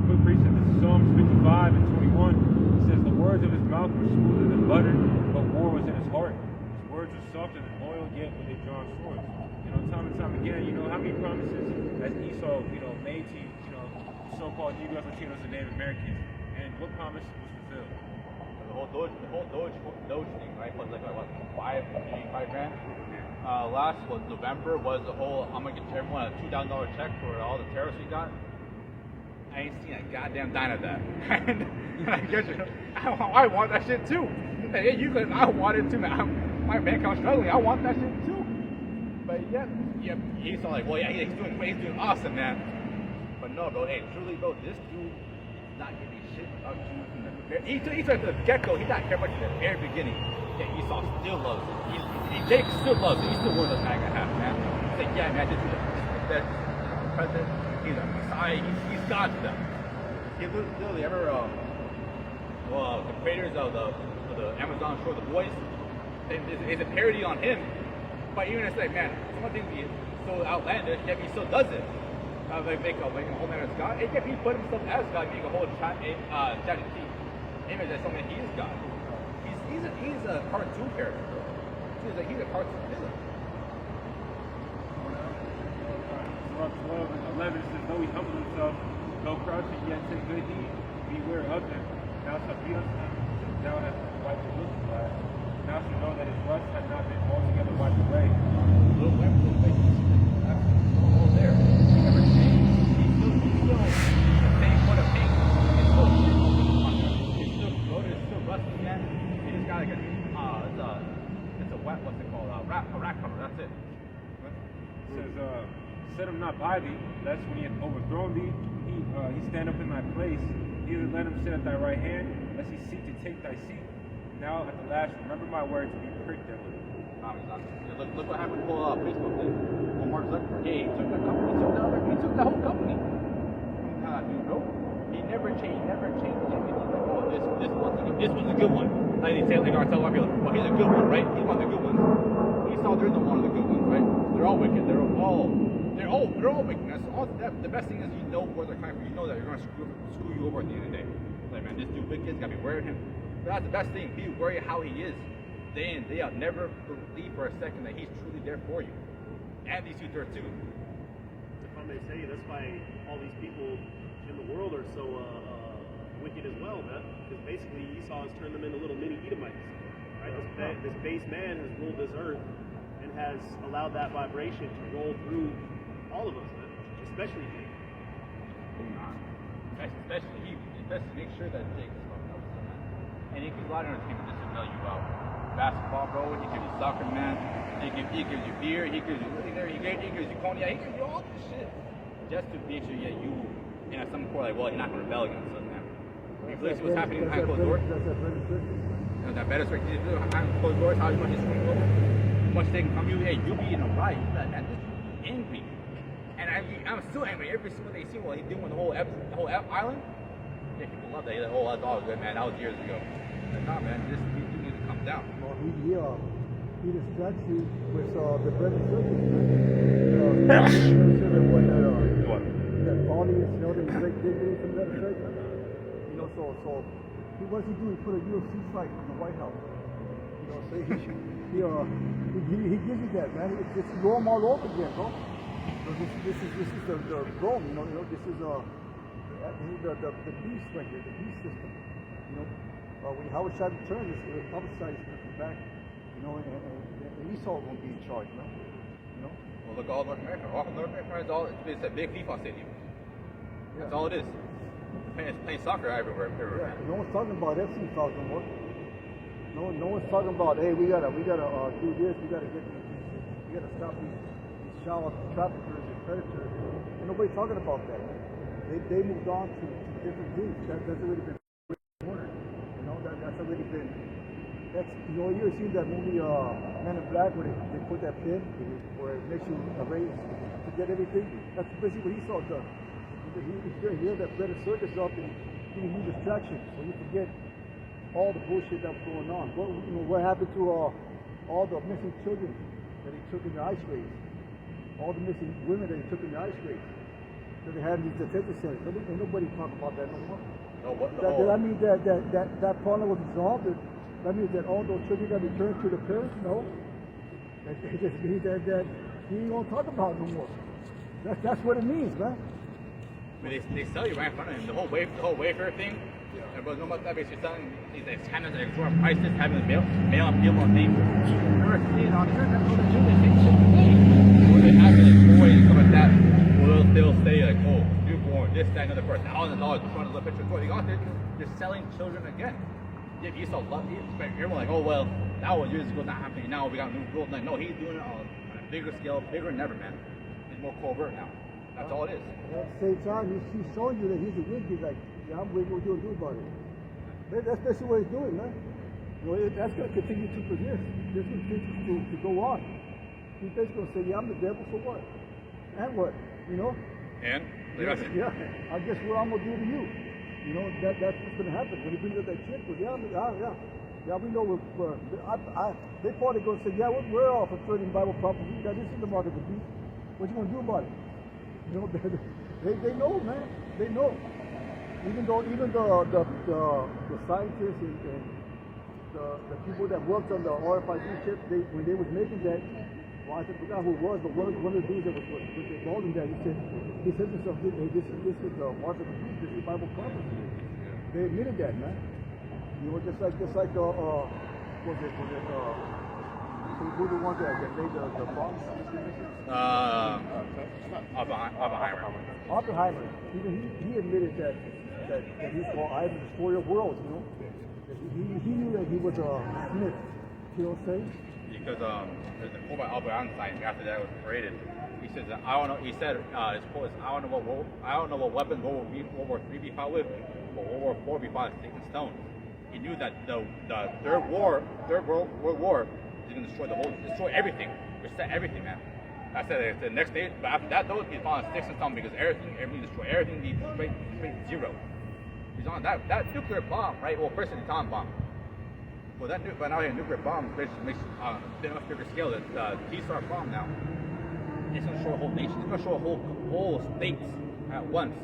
Quick precept. This is Psalms 55 and 21. It says, the words of his mouth were smoother than butter, but war was in his heart. His words were softer than oil, yet when they drawn swords. Time and time again, how many promises has Esau, made to, so-called Negroes, Latinos, and Native Americans, and what promise was fulfilled? The whole Doge thing, right, was like what, $5 grand? Last November was the whole, I'm gonna get everyone a $2,000 check for all the terrorists we got. I ain't seen a goddamn dime of that. And I guess I want that shit too. Hey, I want it too, man. My bank account's struggling. I want that shit too. But yeah, he's all like, well, yeah, he's doing awesome, man. But no, bro, hey, truly, bro, this dude, not giving a shit about you from the very. He took the get-go. He not care about you from the very beginning. Yeah, Esau still loves it. Jacob still loves it. He still wears a MAGA hat, man. He's like, yeah, man, this is the president. He's a Messiah. He's God to them. He literally ever, the creators of the Amazon show, The Boys, it's a parody on him. But even it's like, man, it's one thing to be so outlandish, yet he still does it. Make a whole man as God. And yet he put himself as God, make a whole ChatGPT image as something he is God. He's a cartoon character, bro. He's a cartoon villain. Surah 12 and 11 says, though he humbled himself, though crouching, yet take good heed, beware of him. Thou shalt be unto him, since thou hast wiped the book aside. Thou shalt know that his lust had not been altogether wiped away. Little women, all there. He never changed. He's still the same coat of paint. It's still shit on him. It's still bloated. It's still rusty, man. He just got like it's a what's it called? A rack cover. That's it. It says, set him not by thee, lest when he had overthrown thee, he stand up in thy place. Neither let him sit at thy right hand, lest he seek to take thy seat. Now at the last, remember my words, be pricked thereof. Look what happened to Facebook thing. Well, Mark Zuckerberg, he took the company, he took the whole company. Dude, bro. He never changed anything. Like, oh, this was a good one. Like they say, like our tell people, well, he's a good one, right? He's one of the good ones. Esau, they're not one of the good ones, right? They're all wicked. They're all wicked. That's all. The best thing is you know where they're coming from. You know that you're gonna screw you over at the end of the day. Like, man, this dude wicked. Gotta be wary of him. But that's the best thing. Be wary of how he is. Day in, day out. Never believe for a second that he's truly there for you. And these two thirds too. If I may say, that's why all these people in the world are so wicked as well, man. Because basically Esau has turned them into little mini Edomites. Right? This base man has ruled this earth and has allowed that vibration to roll through all of us, man. Especially me. Especially make sure that Jake is fucking up with that. And he gives a lot of entertainment just to know you out. Basketball, bro. He gives you soccer, man. He gives you beer. He gives you he gives you cognac. He gives you all this shit just to make sure, yeah, you at some point like, well, you're not gonna rebel against us, man. You really see what's happening behind closed doors. That better circuit. Behind closed doors, how much you scream over, how much they can come you. Hey, you'll be in a riot. You'll be like, man, this is angry. And I'm still angry every single day. See what he's doing with the whole island. Yeah, people love that. He's like, oh, that's all good, man. That was years ago. Like, nah, man, you need to come down. Well, he distracts you with the bread and circus. That Bonnie is, they break dignity from that straight. So what does he do? He put a UFC fight in the White House. So he gives you that, man. It's Rome all over again, bro. So this is the Rome, this is the beast right here, the beast system. When YAHAWASHI returns, YAHAWASHI is coming back, and Esau won't be in charge, Well, look, all North America. All North America it's a big FIFA stadium. That's all it is. It's playing soccer everywhere. Yeah, no one's talking about FC talk no more. No one's talking about, hey, we gotta do this, we gotta stop these child traffickers and predators. And nobody's talking about that. They moved on to different things. That's already been cornered. That's already been. You ever seen that movie Men in Black where they put that pin where it makes you erase, forget everything? That's basically what Esau does. He has that better circus up and giving you distraction so you forget all the bullshit that was going on. What happened to all the missing children that he took in the ice raids? All the missing women that he took in the ice raids? That they had in these detention centers. Nobody talk about that no more. Does that mean that problem was resolved? That means that all those children got returned to the parents? No. It just means that he ain't gonna talk about it no more. That's what it means, man. I mean, they sell you right in front of him. The whole Wayfair thing. Everybody's know about that. Basically selling these scanners at exorbitant prices, having the mail on people on names. Remember seeing on the internet, where they have like toys and stuff like that. Well, they'll say like, oh, newborn, this, that, another for $1,000 in front of the picture toy. They got there, they're selling children again. If you saw love, everyone like, oh well, that was years ago, not happening now. We got new rules. Like, no, he's doing it on a bigger scale, bigger than ever, man. It's more covert now. That's all it is. At the same time, he's showing you that he's a wicked. Like Yeah, I'm waiting what you'll do about it. That's basically what he's doing, man. You know, that's going to continue to persist. This will continue to go on. He's basically going to say, yeah, I'm the devil, so what? And what? You know? And? Yeah, I guess what I'm going to do to you. You know, that's what's going to happen. When he brings up that chick, goes, yeah, we know they probably going to say, yeah, we're all fulfilling Bible prophecy. Yeah, this is the mark of the beast. What you going to do about it? You know, they know, man. They know. Even the scientists and the people that worked on the RFID chip, when they was making that, well, I forgot who it was, but one of the dudes that was involved in that, he said to himself, hey, this is the mark of the beast, this is Bible prophecy. They admitted that, man. You know, just like who the ones that made the bombs? Oppenheimer. Even he admitted that he's called I am the destroyer of worlds, you know. He knew that he was a Smith. You know what I'm saying? Because there's a quote by Albert Einstein after that was created. He says, I don't know. He said, his quote is, I don't know what weapon World War III be fought with, but World War IV be fought with stick and stone. He knew that the Third World War is going to destroy everything, reset everything, man. I said the next day, but after that, though, he's on sticks and stone because everything destroy everything needs straight zero. He's on that nuclear bomb, right? Well, first it's an atomic bomb. Well, but now a nuclear bomb basically makes a much bigger scale. The T-star bomb now. It's going to show a whole nation. It's going to show a whole states at once.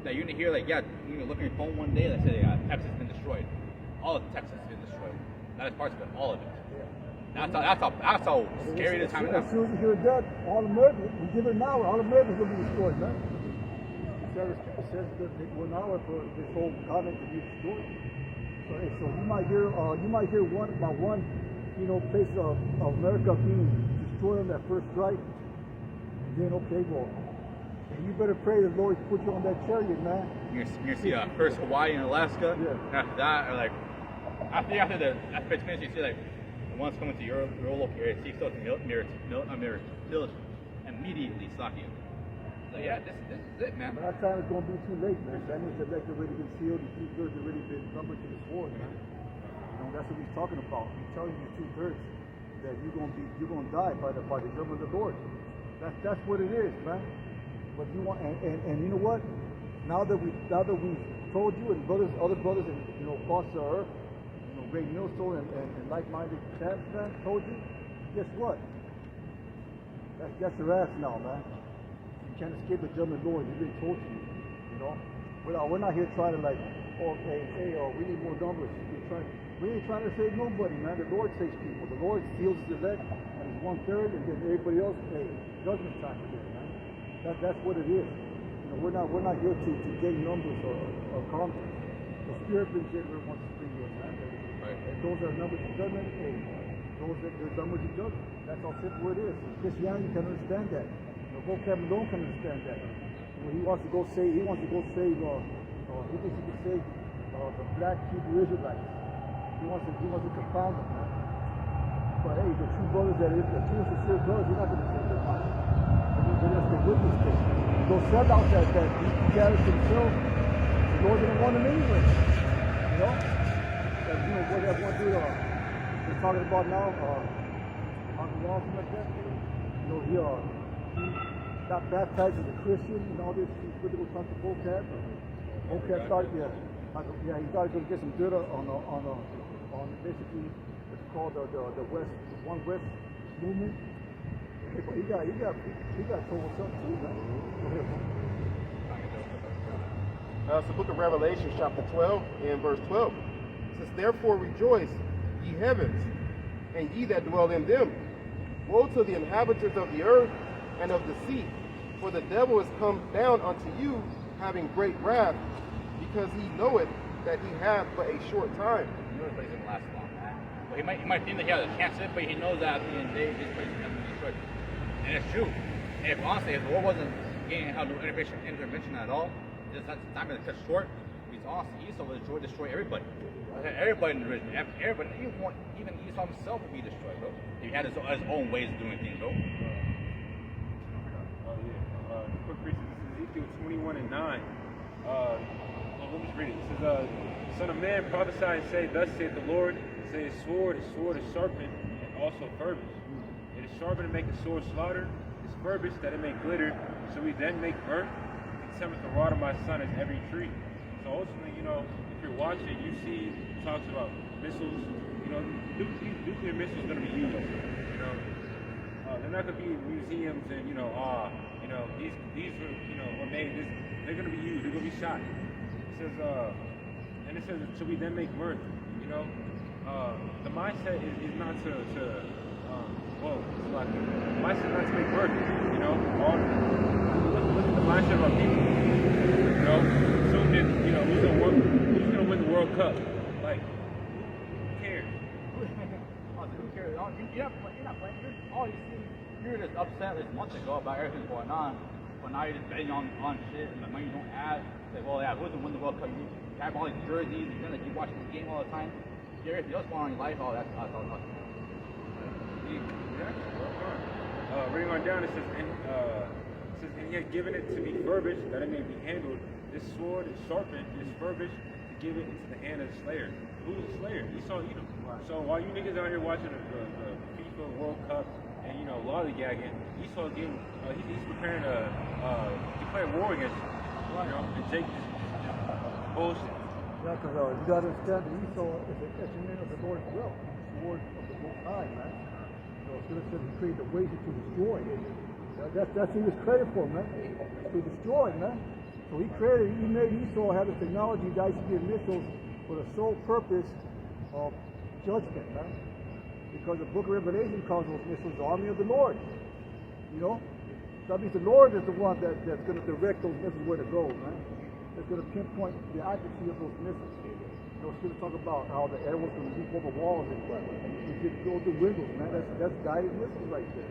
That you're going to hear like, yeah, you're looking at your phone one day that says Texas has been destroyed. All of Texas has been destroyed. Not as parts of it, all of it. That's how scary this time is. As soon as you hear that, all America, we give it an hour, all America's going to be destroyed, man. It says that 1 hour for this whole continent to be destroyed. So you might hear one place of America being destroyed on that first strike. And then okay, well, you better pray the Lord put you on that chariot, man. You're gonna see first Hawaii and Alaska. Yeah. After that, or like after it's finished, you see like the ones coming to your local area, see stuff village immediately stock you. So yeah, this is it, man. By that time it's gonna be too late, man. That means the election already been sealed, the 2/3 already been numbered to the sword, man. You know, that's what he's talking about. He's telling you 2/3 that you're gonna die by the judgment of the Lord. That's what it is, man. But you want and you know what? Now that we told you and other brothers and across the earth, great millstone and like-minded cats, man, told you. Guess what? That's your ass now, man. You can't escape the judgment of the Lord. You've been told to you. You know, we're not here trying to we need more numbers. We ain't trying to save nobody, man. The Lord saves people. The Lord seals his elect, and it's 1/3, and then everybody else, judgment time for them, man. That's what it is. You know, we're not here to gain numbers or conquer. The Spirit brings in where it wants to bring you, man. Right. And those are numbers of judgment. Those are numbers of judgment. That's how simple it is. Christianity can understand that. The vocab alone can understand that. When he wants to go save, he thinks he can save the black Hebrew Israelites. He wants to confound them, man. But hey, the true brothers the true sincere brothers, you're not going to save them, man. They're going to stay with this thing. Those sellouts that carry themselves, the Lord didn't want them anyway. You know? What everyone do, they're talking about now, Uncle Wall, something like that. He got baptized as a Christian and all this political type of vocab. Vocab started, he started to get some dirt on basically what's called the One West movement. But he got told something too, man. It's the book of Revelation, chapter 12, and verse 12. It says, therefore rejoice, ye heavens, and ye that dwell in them. Woe to the inhabitants of the earth and of the sea, for the devil is come down unto you, having great wrath, because he knoweth that he hath but a short time. He knows that he's going to last long, man. Well, he might think that he has a chance at it, but he knows that at the end of the day, this place is going to be destroyed. And it's true. And if honestly, if the war wasn't getting no intervention at all, just that time going to cut short, he's honestly, Esau will destroy everybody. Everybody in the region, everybody, even Esau himself will be destroyed, bro. He had his own ways of doing things, bro. Quick preaching, this is Ezekiel 21:9. Let me just read it. It says, Son of man, prophesy and say, Thus saith the Lord, say his sword is sharpened, and also furbished. It is sharpened to make the sword slaughter, it's furbished that it may glitter, so we then make burnt. Contemneth the rod of my son as every tree. So ultimately, you know, if you're watching, you see it talks about missiles, you know, nuclear missiles are going to be used, you know. They're not going to be in museums and, you know, these were, you know, were made this. They're going to be used. They're going to be shot. It says, and it says, so we then make mirth. You know, the mindset is not to the mindset not to make mirth. You know, look at the mindset of our people. You know, assume that, you know, who's going to win the World Cup? Like, who cares? Who cares? You're not playing. All you see, you were just upset like months ago about everything going on, but now you're just betting on shit, and the money you don't have. Like, well, yeah, who's going to win the World Cup? You have all these jerseys, you're going to keep watching the game all the time. You have everything else going on in your life, all that's all. Reading on down, it says, and he had given it to be furbished, that it may be handled. This sword is sharpened, is furbished, to give it into the hand of the slayer. Who's the slayer? Esau Edom. Right. So while you niggas out here watching the FIFA World Cup and, you know, lollygagging, Esau's getting, he's preparing to declare war against you. Right. You know, and Jake just bullshit. Yeah, because you got to understand that Esau is an instrument of the Lord's will, the Lord of the Most High, man. So it's going to say he created the ways to destroy. That's he was created for, man. To destroy, man. So he made Esau have the technology that he give missiles for the sole purpose of judgment, man. Because the book of Revelation calls those missiles the army of the Lord. You know? That means the Lord is the one that's going to direct those missiles where to go, man. It's going to pinpoint the accuracy of those missiles. You know, it's going to talk about how the arrows going to leap over walls and stuff. You can go through windows, man. That's guided missiles right there.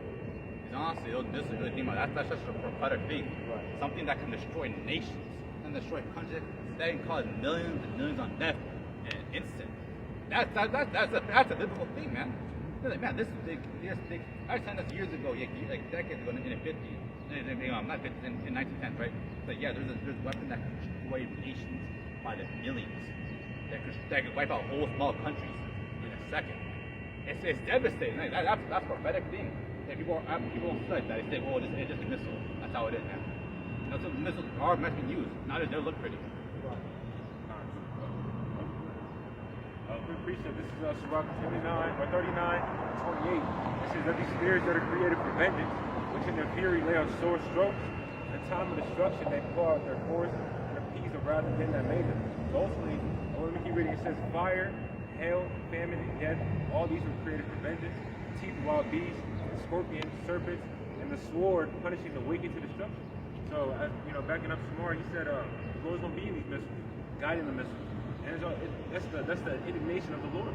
Honestly, those missiles, really think about that's just a prophetic thing. Right. Something that can destroy nations, can destroy countries, that can cause millions and millions on death in an instant. That's a biblical thing, man. Man, this is big. I signed this years ago, like decades ago, in the 50s. Not 50s, in 1910s, right? So yeah, there's a weapon that can destroy nations by the millions. That could wipe out whole small countries in a second. It's devastating. That's a prophetic thing. People don't study that. They say, well, it's just a missile. That's how it is, man. You know, so missiles are meant to be used. Not that they look pretty. Quick precept. This is Sirach 39, 28. It says that these spirits that are created for vengeance, which in their fury lay on sore strokes, in the time of destruction they pour out their force and appease the wrath of them that made them. So ultimately, let me keep reading. It says fire, hail, famine, and death. All these were created for vengeance. Teeth of wild beasts, scorpions, serpents, and the sword punishing the wicked to destruction. So, you know, backing up some more, he said, the Lord's going to be in these missiles, guiding the missiles. And that's the indignation of the Lord.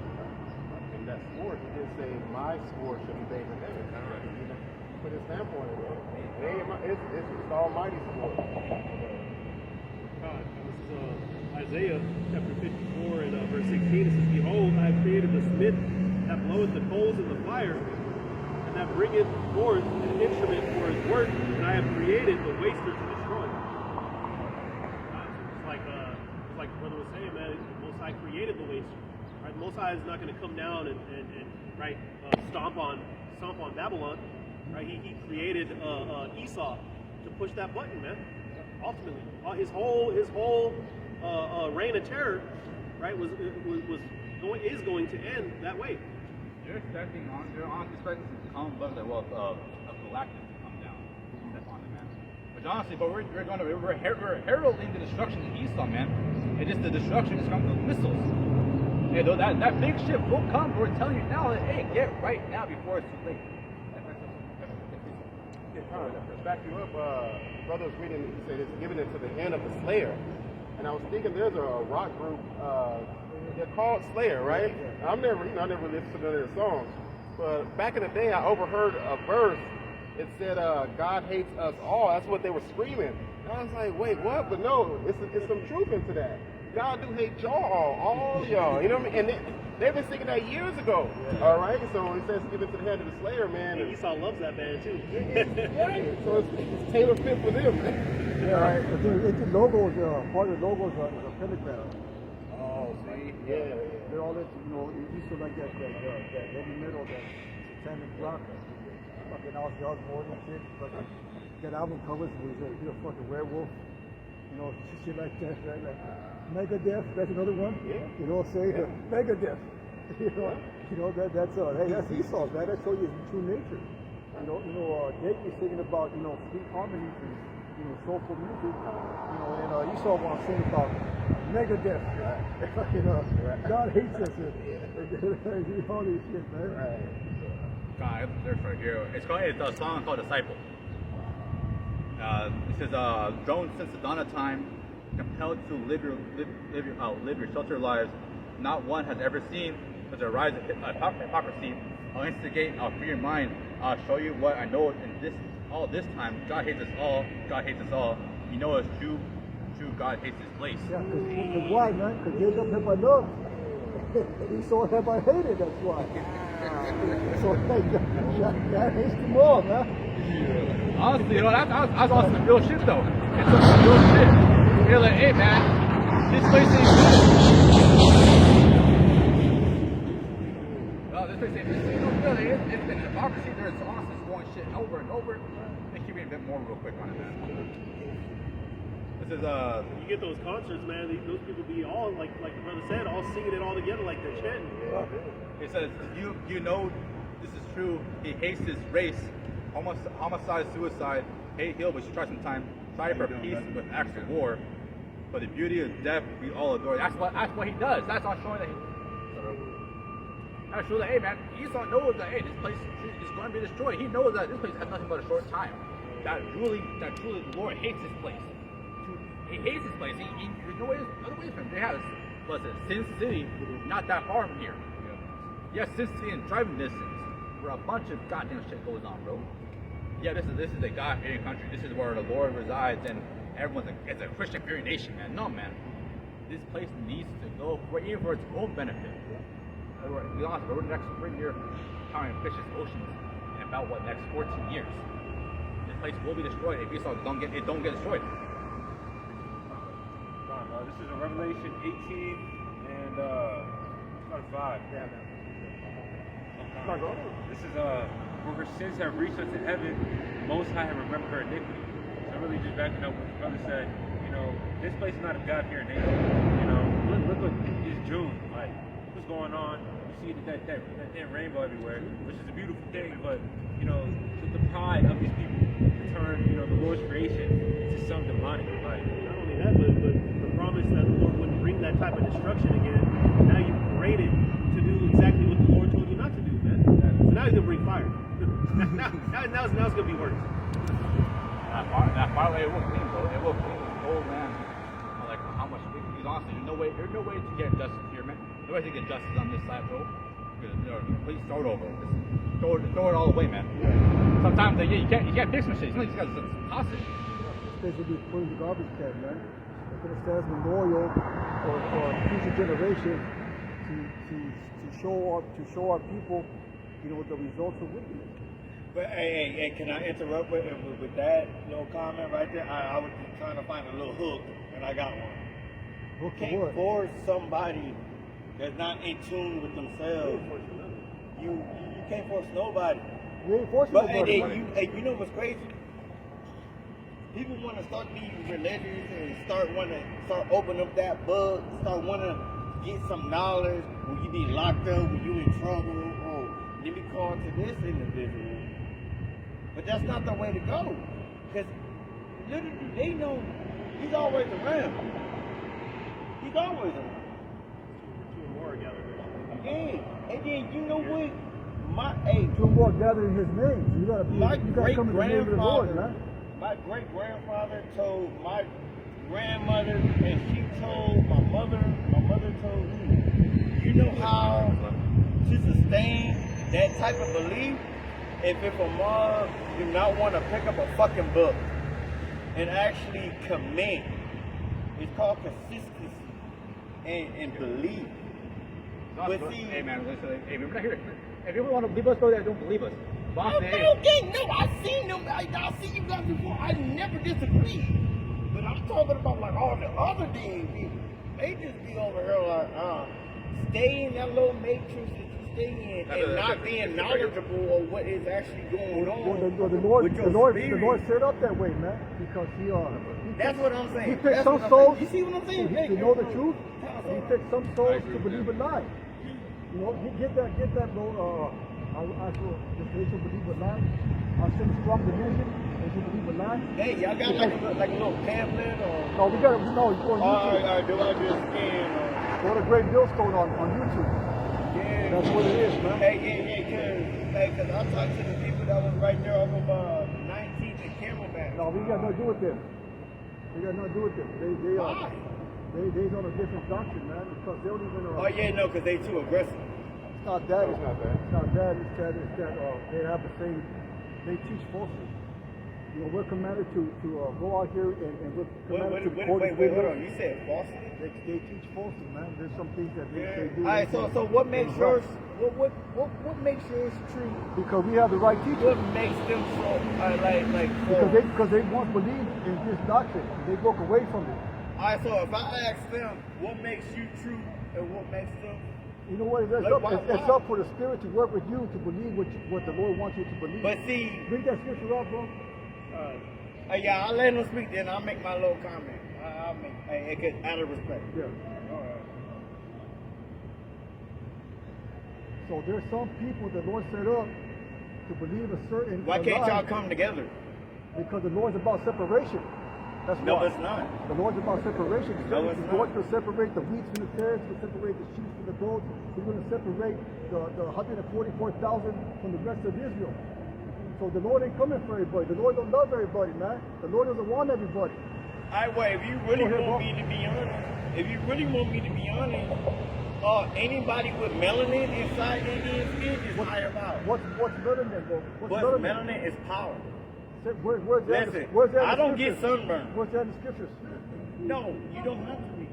And that sword, he did say, my sword shall be bathed in heaven. Right. You know, put his standpoint in it. It's the almighty sword. God, this is Isaiah chapter 54 and verse 16. It says, Behold, I have created the smith that bloweth the coals in the fire, and that bringeth forth an instrument for his work, and I have created the waster to destroy. It's like Brother was saying, man, the Most High created the waster. Right? The Most High is not going to come down and stomp on Babylon. Right? He created Esau to push that button, man. Ultimately, his whole reign of terror, right, is going to end that way. They're honestly expecting to come above the wealth of Galactus to come down and step on the man. But honestly, we're heralding the destruction of Esau, man. It is the destruction is from the missiles. Hey, though that big ship will come. We're telling you now that, hey, get right now before it's too late. To back you up, brother was reading, he said it's given it to the hand of the slayer. And I was thinking there's a rock group, they're called Slayer, right? I never listened to their songs. But back in the day, I overheard a verse. It said, God hates us all. That's what they were screaming. And I was like, wait, what? But no, it's some truth into that. God do hate y'all, all y'all. You know what I mean? And They've been singing that years ago. All right, so it says give it to the hand of the slayer, man. And Esau loves that band too. So it's tailor fit for them. Yeah, right. I think the logos, part of the logos is a pentagram. Oh, see, yeah. They're all that, you know, you used to like that heavy metal, that satanic rock. Fucking Ozzy Osbourne and shit. Fucking that album covers was a fucking werewolf. You know, shit like that, right? Like Megadeth, that's another one. Yeah. You know, say Megadeth. That's hey, that's Esau, man. That shows you his true nature. Jake is thinking about, sweet harmonies and, soulful music. And Esau wants to sing about Megadeth. God hates us. All this shit, man. God, there's right here. It's a song called Disciple. It says, grown since the dawn of time, compelled to live your sheltered lives, not one has ever seen such a rise of hypocrisy. I'll instigate, I'll free your mind, I'll show you what I know in all this time. God hates us all, God hates us all. You know it's true, God hates this place. Yeah, because why, man? Because Jacob have I loved. Esau have I hated, that's why. So God hates them all, man. Honestly, that's also the real shit though. It's some real shit. You're like, hey man, this place ain't good. This place ain't no good. It's been hypocrisy. There's honestly going shit over and over. Let me give you a bit more real quick on it, man. This is You get those concerts, man. Those people be all like the brother said, all singing it all together like they're chanting. It says, you know, this is true. He hates his race. Homicide, suicide, hate, heal, but she tries sometimes. Try for peace with acts of war. But the beauty of death we all adore. That's what he does. That's not showing that that's showing that, hey man, Esau knows that, hey, this place is going to be destroyed. He knows that this place has nothing but a short time. That truly the Lord hates this place. He hates this place. There's no other ways for him. They have Sin City, not that far from here. Yes, Sin City in driving distance, where a bunch of goddamn shit goes on, bro. Yeah, this is a God-fearing country. This is where the Lord resides, and it's a Christian-fearing nation, man. No, man. This place needs to go even for its own benefit. To be honest, over the next 3 years, counting fishes, oceans, in about next 14 years, this place will be destroyed if Esau don't get destroyed. This is a Revelation 18 and 5. This is where her sins have reached unto heaven, Most High have remembered her iniquity. So really just backing up what the brother said, this place is not a God-fearing nation. Look what it's June, like, what's going on? You see that rainbow everywhere, which is a beautiful thing, but, the pride of these people to turn, the Lord's creation into some demonic. Like, not only that, but the promise that the Lord wouldn't bring that type of destruction again. Now you've created to do exactly what the Lord told you not to do, man. So now he's gonna bring fire. now it's gonna be worse. That fire, it will clean, bro. It will clean the whole land. Like how much? Because honestly, there's no way to get justice here, man. No way to get justice on this side, bro. Because please start over. Just throw it all away, man. Sometimes you can't fix some shit. You just gotta toss it. This will be put in the garbage can, man. It's gonna stand as memorial for future generations to show our people, the results of wickedness. But hey, can I interrupt with that little comment right there? I was just trying to find a little hook, and I got one. Hook You can't force somebody that's not in tune with themselves. You can't force nobody. You ain't forcing But nobody. you know what's crazy? People want to start being religious and start opening up that book, start wanting to get some knowledge when you be locked up, when you in trouble, or let me call to this individual. But that's not the way to go. Because literally they know he's always around. He's always around. Yeah. And then you know what? Two more gathered in his name. You gotta come in the name of the Lord, man. My great grandfather told my grandmother, and she told my mother told me. You know how to sustain that type of belief? If a mom do not want to pick up a fucking book and actually commit, it's called consistency and belief. But see, hey man, listen, hey, we're not here. If you want to believe us, brother, don't believe us. Boss, I don't get no. I seen them. I seen you guys before. I never disagree. But I'm talking about like all the other damn people. They just be over here like, stay in that little matrix that you stay in and not being knowledgeable of what is actually going on. The Lord set up that way, man, because he That's what I'm saying. He picked That's some what I'm souls. saying. You see what I'm saying? To know the truth. He picked some souls to believe a lie. You know, get that little actual they should believe a lie. I send strong delusion. They should believe a lie. Hey, y'all got like a little pamphlet or? No, we got no. On YouTube. Alright, do I just scan? Go to Great Millstone on YouTube. Yeah. That's what it is, man. Hey, cause I talked to the people that was right there off of 19th and Camelback. No, we got nothing to do with them. We got nothing to do with them. They on a different doctrine, man, because they don't even. Oh yeah, no, cause they too aggressive. It's not that. It's not that. It's that they have the same. They teach falsely. You know, we're commanded to go out here and we're commanded to quote. Wait, hold on. You said falsely? They teach falsely, man. There's some things that they do. All right, so what makes yours? What makes yours true? Because we have the right teachers. What makes them so like? Because they once believed in this doctrine. They broke away from it. All right, so if I ask them, what makes you true and what makes them? You know what? It's up for the Spirit to work with you to believe what the Lord wants you to believe. But see, bring that scripture up, bro. Yeah, I'll let them speak. Then I'll make my little comment. I'll make it out of respect. Yeah. All right. So there's some people the Lord set up to believe a certain. Why can't y'all come together? Because the Lord's about separation. That's no, why. it's not. The Lord's about separation. No, it's the not. Lord's going to separate the wheat from the tares, He's going to separate the sheep from the goats. He's going to separate the 144,000 from the rest of Israel. So the Lord ain't coming for everybody. The Lord don't love everybody, man. The Lord doesn't want everybody. All right, well, if you really want me to be honest, anybody with melanin inside their skin is higher power. What's melanin, bro? What's melanin is power. Where's that? Listen, Where's that I don't get sunburned. Where's that in the scriptures? No, you don't have to be.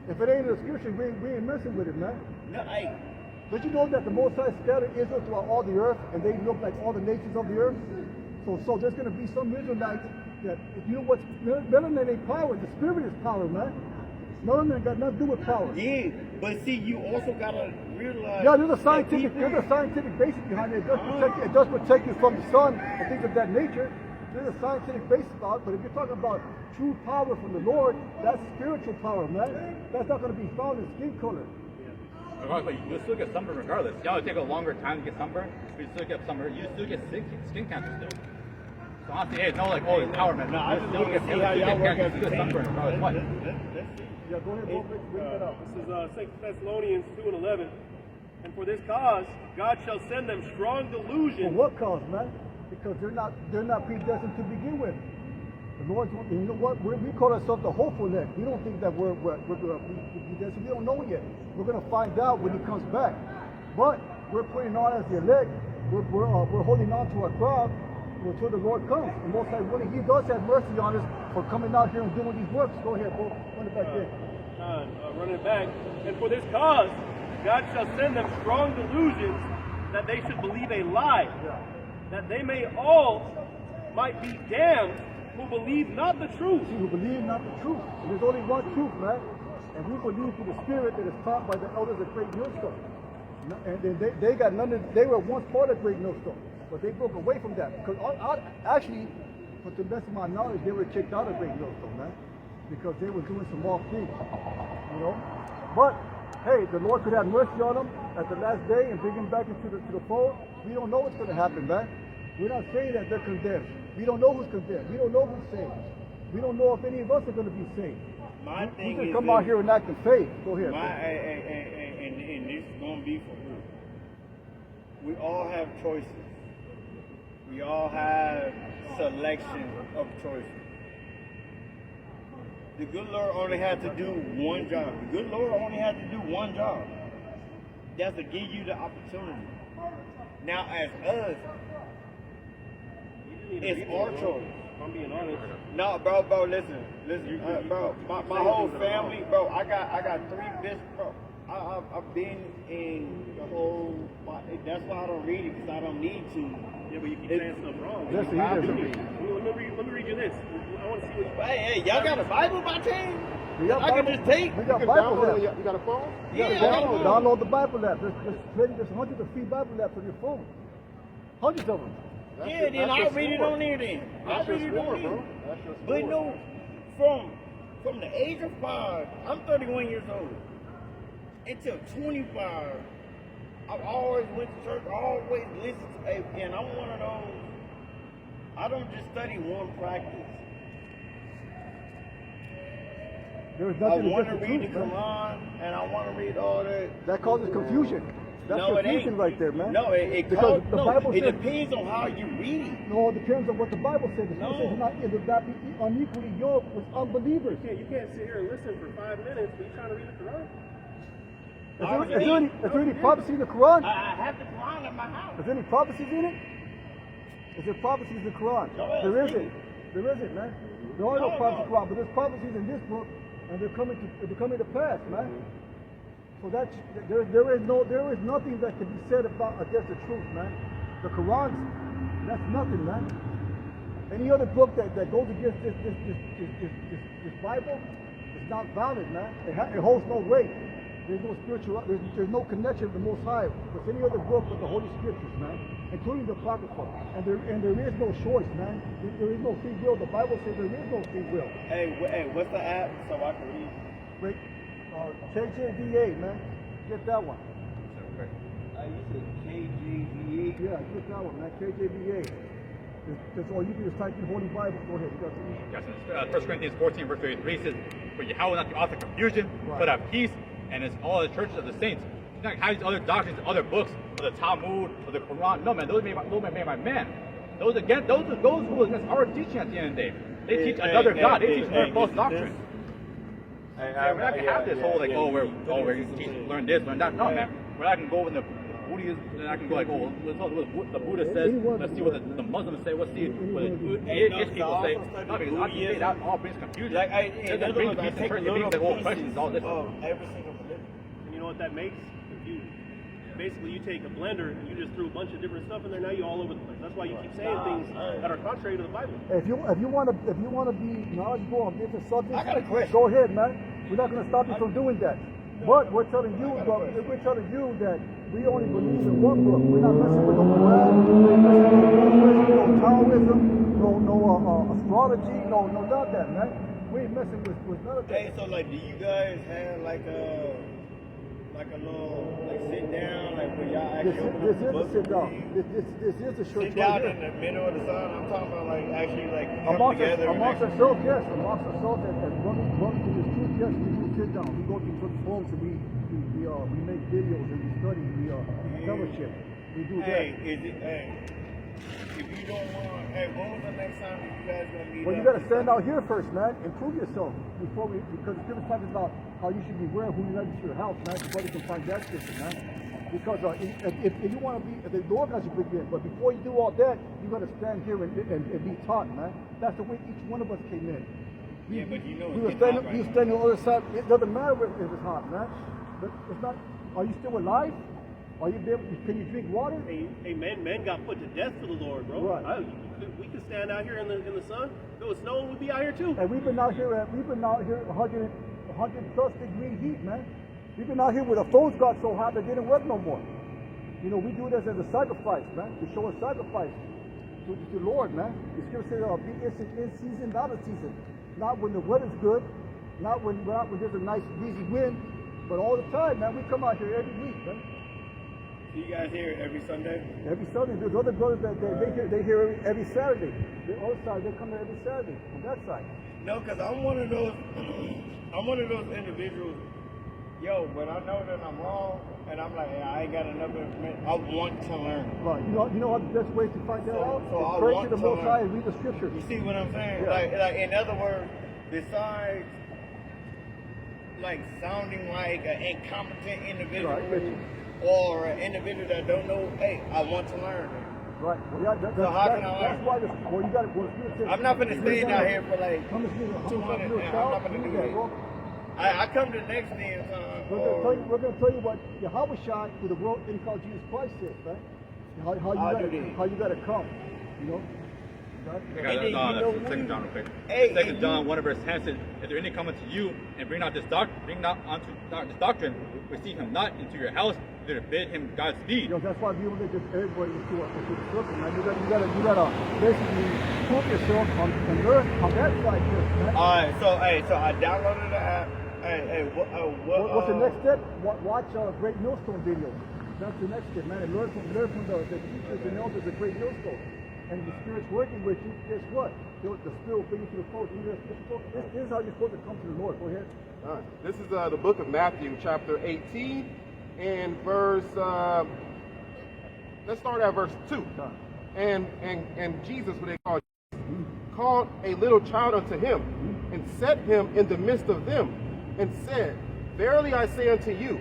If it ain't in the scriptures, we ain't messing with it, man. No, hey. But you know that the Most High scattered Israel throughout all the earth, and they look like all the nations of the earth. So there's going to be some Israelites that, you know what, melanin ain't power. The Spirit is power, man. Melanin got nothing to do with power. Yeah, but see, you also got to realize. Yeah, there's a scientific basis behind it. It does protect you from the sun and things of that nature. There's a scientific basis about it, but if you're talking about true power from the Lord, that's spiritual power, man. That's not going to be found in skin color. But you still get sunburn regardless. Yeah, it'll take a longer time to get sunburn, but you still get sunburn. You still get skin cancer still. So honestly, hey, it's not like, oh, it's power, man. No, I just want to see how y'all work as a team. Sunburn regardless. What? Yeah, go ahead, bring that up. This is 2 Thessalonians 2:11. And for this cause, God shall send them strong delusion. For what cause, man? Because they're not predestined to begin with. The Lord's, you know what? We call ourselves the hopeful elect. We don't think that we're predestined. We don't know yet. We're going to find out when He comes back. But we're putting on as the elect. We're holding on to our crowd until the Lord comes. And most likely, when He does have mercy on us for coming out here and doing these works. Go ahead, bro. Run it back there. Run it back. And for this cause, God shall send them strong delusions that they should believe a lie, that they might be damned who believe not the truth. Who believe not the truth. And there's only one truth, man. And we believe through the Spirit that is taught by the elders of Great Millstone. And they got none of, they were once part of Great Millstone, but they broke away from that. Because actually, for the best of my knowledge, they were kicked out of Great Millstone, man. Because they were doing some off things, you know. But hey, the Lord could have mercy on them at the last day and bring them back into the fold. We don't know what's going to happen, man. We're not saying that they're condemned. We don't know who's condemned. We don't know who's saved. We don't know if any of us are going to be saved. My thing we can is come out here and act in faith. Go ahead. And this is going to be for who? We all have choices. We all have selection of choices. The good Lord only had to do one job. The good Lord only had to do one job. That's to give you the opportunity. Now, as us, it's our choice. I'm being honest. No, bro, listen, bro. My whole family, bro. I got 3 bishops, bro. I've been in the whole. That's why I don't read it because I don't need to. Yeah, but you keep saying stuff wrong. Listen, You he have to doesn't read. Let me read you this. I want to see what you. Hey, y'all got a Bible by chance? We got I can Bible. just take. We You got can Bible download it. apps. You got a phone? Yeah, Download the Bible app. There's hundreds of free Bible apps on your phone. Hundreds of them. Yeah, then I'll read it on there then. I'll That's read your it on score, there. bro. That's your But score. no, from the age of 5, I'm 31 years old, until 25, I've always went to church, always listened to, and I'm one of those, I don't just study one practice. There's I nothing want to against the read the truth, man. Quran, and I want to read all that. That causes confusion. That's No, it confusion ain't. right there, man. No, it Because the Bible it says, depends on how you read it. no, it depends on what the Bible says. It No. says it will not be unequally yoked with unbelievers. You can't sit here and listen for 5 minutes when you're trying to read the Quran. Is there any prophecy in the Quran? I have the Quran at my house. Is there any prophecies in it? Is there prophecies in the Quran? No, There it's isn't. There isn't, man. There are no No, prophecies in the no. Quran, but there's prophecies in this book, and they're coming to pass, man. So that's there is nothing that can be said about against the truth, man. The Quran, that's nothing, man. Any other book that goes against this Bible is not valid, man. It holds no weight. There's no spiritual, there's no connection to the Most High with any other book but the Holy Scriptures, man, including the Apocrypha. And there is no choice, man. There is no free will. The Bible says there is no free will. Hey, what's the app so I can read? Wait, KJVA, man. Get that one. You said KJVA. Yeah, get that one, man. KJVA. That's all you do is type in Holy Bible. Go ahead. You got the Yes, 1 Corinthians 14, verse 33 says, "For Yahawah not the author of confusion, but of peace, and it's all the churches of the saints." He's not having other doctrines, other books, or the Talmud, or the Quran. No, man, those made my man. Those are those who against our teaching at the end of the day. They teach another God. They teach another false doctrine. Yeah, we're not gonna have this whole like, we're learn this, learn that. No, man, we're not gonna go in the Buddhism, and I can go like, oh, let's know what the Buddha says. Let's see what the Muslims say. Let's see what the Islamic people say. No, because I can say that all brings confusion. It doesn't bring peace and it brings the whole questions, all this. Every single religion. And you know what that makes? Confusion. Basically, you take a blender and you just threw a bunch of different stuff in there. Now you're all over the place. That's why you keep saying things that are contrary to the Bible. If you want to be knowledgeable on different subjects, I got a question. go ahead, man. We're not going to stop you from doing that. But we're telling you that we only believe in one book. We're not messing with no Quran, no Taoism, no astrology, no none of that, man. We ain't messing with none of that. Hey, so like, do you guys have like a little sit down, like where y'all actually open This up the is a book? sit down. This is a church Sit down right in here. the middle of the sun. I'm talking about like actually like come Amongst together. ourselves, yes. Amongst ourselves, and running to this truth, yes, we do sit down. We go through forums and we make videos and we study, we fellowship. We do that. If you don't want, when was the next time that you guys gonna meet Well, up? you got to stand out here first, man. Improve yourself because the scripture talks about how you should be aware of who you let into your house, man. Everybody can find that scripture, man. Because if you want to be, the Lord got you big in, but before you do all that, you got to stand here and be taught, man. That's the way each one of us came in. Yeah, but you know we were it's getting standing, hot we right were standing on the other side. It doesn't matter if it's hot, man. But it's not. Are you still alive? Are you there? Can you drink water? Hey, men got put to death for the Lord, bro. Right. We could stand out here in the sun. If it was snowing, we'd be out here too. And we've been out here 100 plus degree heat, man. We've been out here where the phones got so hot that they didn't work no more. You know, we do this as a sacrifice, man, to show a sacrifice to the Lord, man. The scripture says, be in season, out of season. Not when the weather's good, not when there's a nice breezy wind, but all the time, man. We come out here every week, man. So you guys here every Sunday? Every Sunday. There's other brothers that they hear every Saturday. The other side, they come here every Saturday on that side. No, because I'm one of those individuals, when I know that I'm wrong, and I'm like, I ain't got enough information, I want to learn. Right. You know what the best way to find that out? So I Pray want to the to Most High learn. and read the scripture. You see what I'm saying? Yeah. Like in other words, besides like sounding like an incompetent individual Right. or an individual that don't know, hey, I want to learn. Right. Well, yeah, So how can I learn? that's why you got to. I'm not gonna stay down here for like 200. I'm not gonna do that. I come to next day in time. We're going to tell you what YAHAWASHI, who the world didn't call Jesus Christ, is, right? How you got to come, you know? Okay, Second John, real quick. Hey, Second John 1 verse 10 says, "If there any coming to you and bring not this doctrine, receive him not into your house, either bid him Godspeed." You know, that's why we don't let just everybody into the circle, man. You gotta basically prove yourself and learn on that side first, man. Alright, so I downloaded the app. What's the next step? Watch Great Millstone videos. That's the next step, man. And learn from the teachers and elders of Great Millstone. And the Spirit's working with you, guess what? The Spirit will bring you to the fold. This is how you're supposed to come to the Lord. Go ahead. All right. This is the book of Matthew, chapter 18, and verse. Let's start at verse 2. And Jesus, what they called a little child unto him, and set him in the midst of them, and said, Verily I say unto you,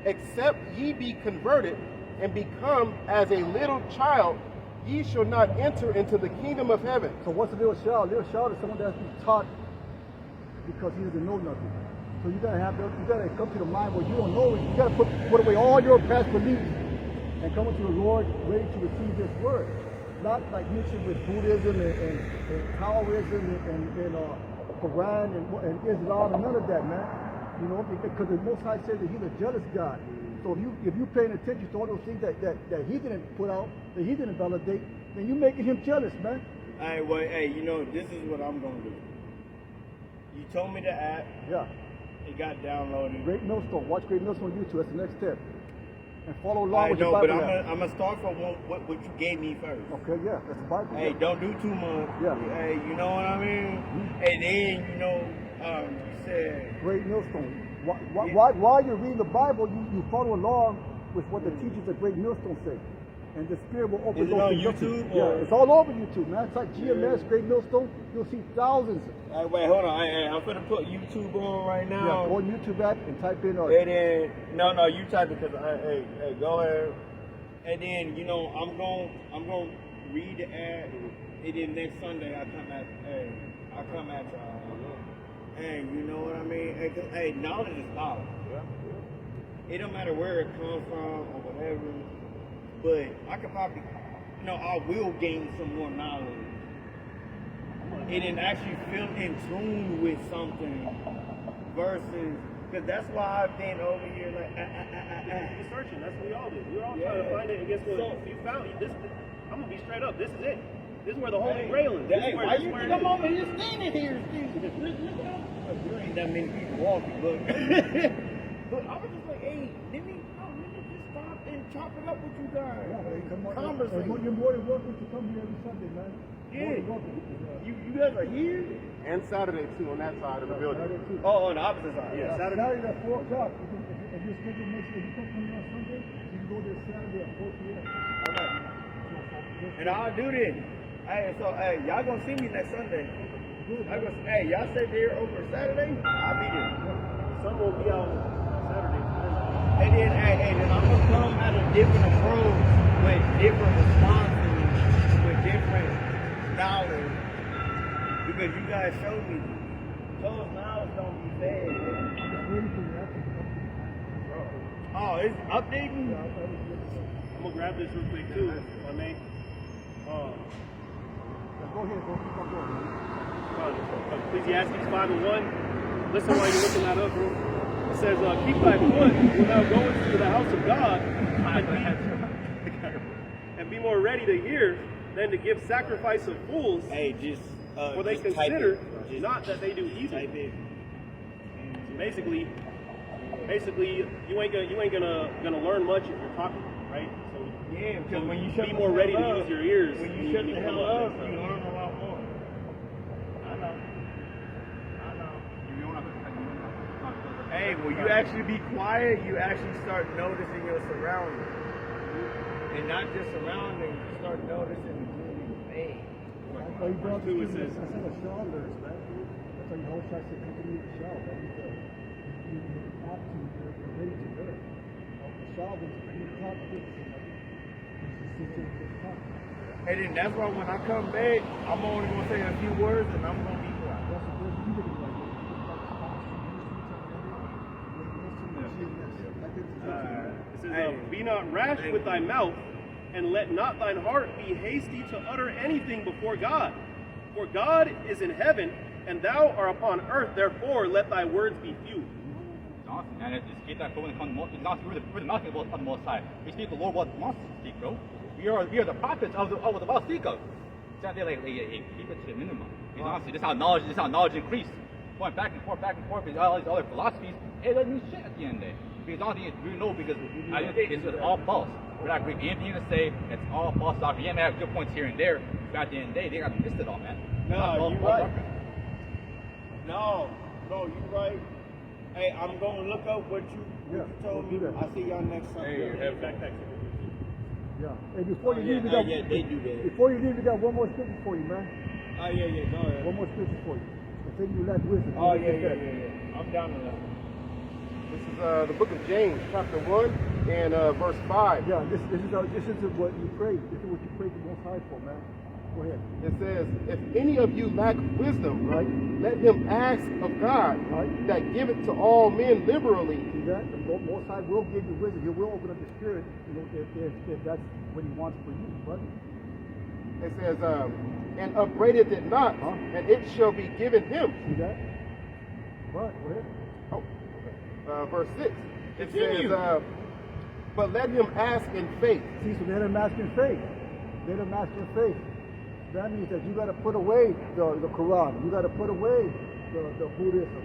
except ye be converted and become as a little child, ye shall not enter into the kingdom of heaven. So what's a little child? A little child is someone that's been taught because he doesn't know nothing. So you gotta come to the mind where you don't know. You gotta put away all your past beliefs and come into the Lord ready to receive this word. Not like mixing with Buddhism and Taoism and Quran and Islam and none of that, man. You know, because the Most High says that He's a jealous God. So if you're paying attention to all those things that He didn't put out, that He didn't validate, then you're making Him jealous, man. Hey, you know, this is what I'm gonna do. You told me the app. Yeah. It got downloaded. Great Millstone. Watch Great Millstone on YouTube. That's the next step. And follow along with the but Bible. I'm gonna start from what you gave me first. Okay, yeah, that's the Bible. Hey, don't do too much. Yeah. Hey, you know what I mean? Mm-hmm. And then, you know, you said. Great Millstone. While you're reading the Bible, you follow along with what the teachers of Great Millstone say. And the Spirit will open Is it those on things up to you. YouTube, Yeah, or- it's all over YouTube, man. It's like GMS, Great Millstone. You'll see thousands. Hey, wait, hold on. I'm gonna put YouTube on right Yeah, now. go on YouTube app and type in. And then, no, you type it because hey, go ahead. And then, you know, I'm gonna read the ad. And then next Sunday I come at y'all. And you know what I mean? Hey, knowledge is power. It don't matter where it comes from or whatever. But I could probably, you know, I will gain some more knowledge. And then actually feel in tune with something versus, because that's why I've been over here like, You're searching. That's what we all do. We're all trying to find it. And guess what? So- you found it. I'm gonna be straight up. This is it. This is where the Holy Grail is. This Hey, is where, why this you is where think it I'm is. over here standing here, Steve? There ain't that many people walking, but but I was just like, hey, let me just stop and chop it up with you guys. Conversate. You're more than welcome to come here every Sunday, man. Yeah. More than welcome. You guys are here? And Saturday too on that side of the building. Saturday too. Oh, on the opposite side. Yeah, Saturday. Saturday at 4 o'clock. If your schedule makes it, if you come here on Sunday, you can go there Saturday at 4 p.m. And I'll do this. Hey, so hey, y'all gonna see me next Sunday. Hey, y'all stay there over Saturday? I'll be there. Some will be out Saturday. And then I'm gonna come at a different approach with different responses, with different knowledge. Because you guys showed me those knowledge don't be fed. Oh, it's updating? I'm gonna grab this real quick too, if I may. Go ahead, bro. Keep on going, man. Ecclesiastes 5:1. Listen while you're looking that up, bro. It says, keep thy foot without going to the house of God and be more ready to hear than to give sacrifice of fools, Hey, for they just type consider it. not that they do evil. Type it. So basically, you ain't gonna learn much if you're talking, right? So Yeah, because when you shut be the more hell ready to up, use your ears. when when you shut the come hell up up, next time. you learn a lot more. I know. Hey, when you actually be quiet, you actually start noticing your surroundings. And not just surroundings, you start noticing the good and the bad. That's why you brought Two, it this says- that's how a shawl learns, man. That's why you always try to say, continue to shawl, man. You're opting, you're ready to learn. The shawl is you talk to somebody. Just talk. And then that's why when I come back, I'm only going to say a few words and I'm going to be quiet. That's the best you can do, like, just like be not rash with thy mouth, and let not thine heart be hasty to utter anything before God. For God is in heaven, and thou art upon earth, therefore let thy words be few. It's awesome, man. It's just get that going on the most. It's awesome. We're the mouthpiece of the Most High. We speak the Lord what wants to speak, bro. We are the prophets of the Most speak of. So they like keep it to the minimum. Because honestly, this is how knowledge increase. Going back and forth, with all these other philosophies, it doesn't mean shit at the end of the day. Because honestly, we know because at the end of the day, it's all false. We're not agreeing anything to say. It's all false doctrine. Yeah, man, have good points here and there. But at the end of the day, they got missed it all, man. No, you're right. No, you're right. Hey, I'm gonna look up what you told me. I'll see y'all next Sunday. Hey, backpack. Yeah. Hey, before you leave, they do that. Before you leave, we got one more scripture for you, man. Oh yeah, go ahead. One more scripture for you. Continue lack wisdom. Oh yeah. I'm down to that. This is the book of James, chapter 1 and verse 5. Yeah, this is what you pray. This is what you pray the Most High for, man. Go ahead. It says, if any of you lack wisdom, right, let him ask of God, right, that giveth to all men liberally. See that? The Most High will give you wisdom. He will open up the spirit, you know, if that's what He wants for you, brother. It says, and upbraideth it not, and it shall be given him. See that? Right, go ahead. Verse 6. It says, but let him ask in faith. See, so let him ask in faith. Let him ask in faith. That means that you got to put away the Quran. You got to put away the Buddhism,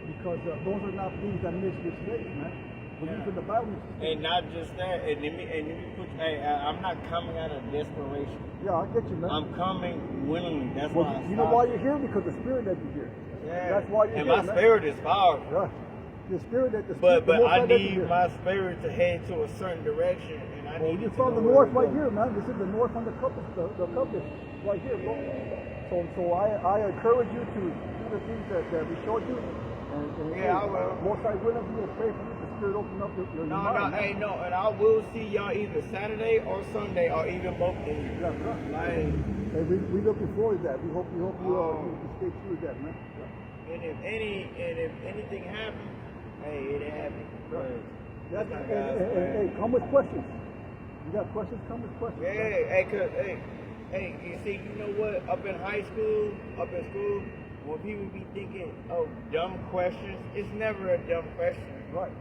because those are not things that mix with faith, man. Believe in the Bible. And not just that. And let me put. Hey, I'm not coming out of desperation. Yeah, I get you, man. I'm coming willingly. That's well, why. You know why you're here? Because the Spirit led you here. Yeah. That's why you're and here. And my spirit is powerful. Yeah. The spirit that the But the I need my spirit to head to a certain direction, and I need. You're from the north right here, man. This is the north on the compass, the compass right here, bro. So I encourage you to do the things that we showed you. And yeah, I will. Most I will, we will pray for you. The spirit open up your mind. No, and I will see y'all either Saturday or Sunday or even both days. Yeah, like, hey, we looking forward to that. We hope you stay true to that, man. And if anything happens. Hey, it happened. That's hey, come with questions. You got questions? Come with questions. Hey, you see, you know what? Up in school, when people be thinking of dumb questions, it's never a dumb question. Right.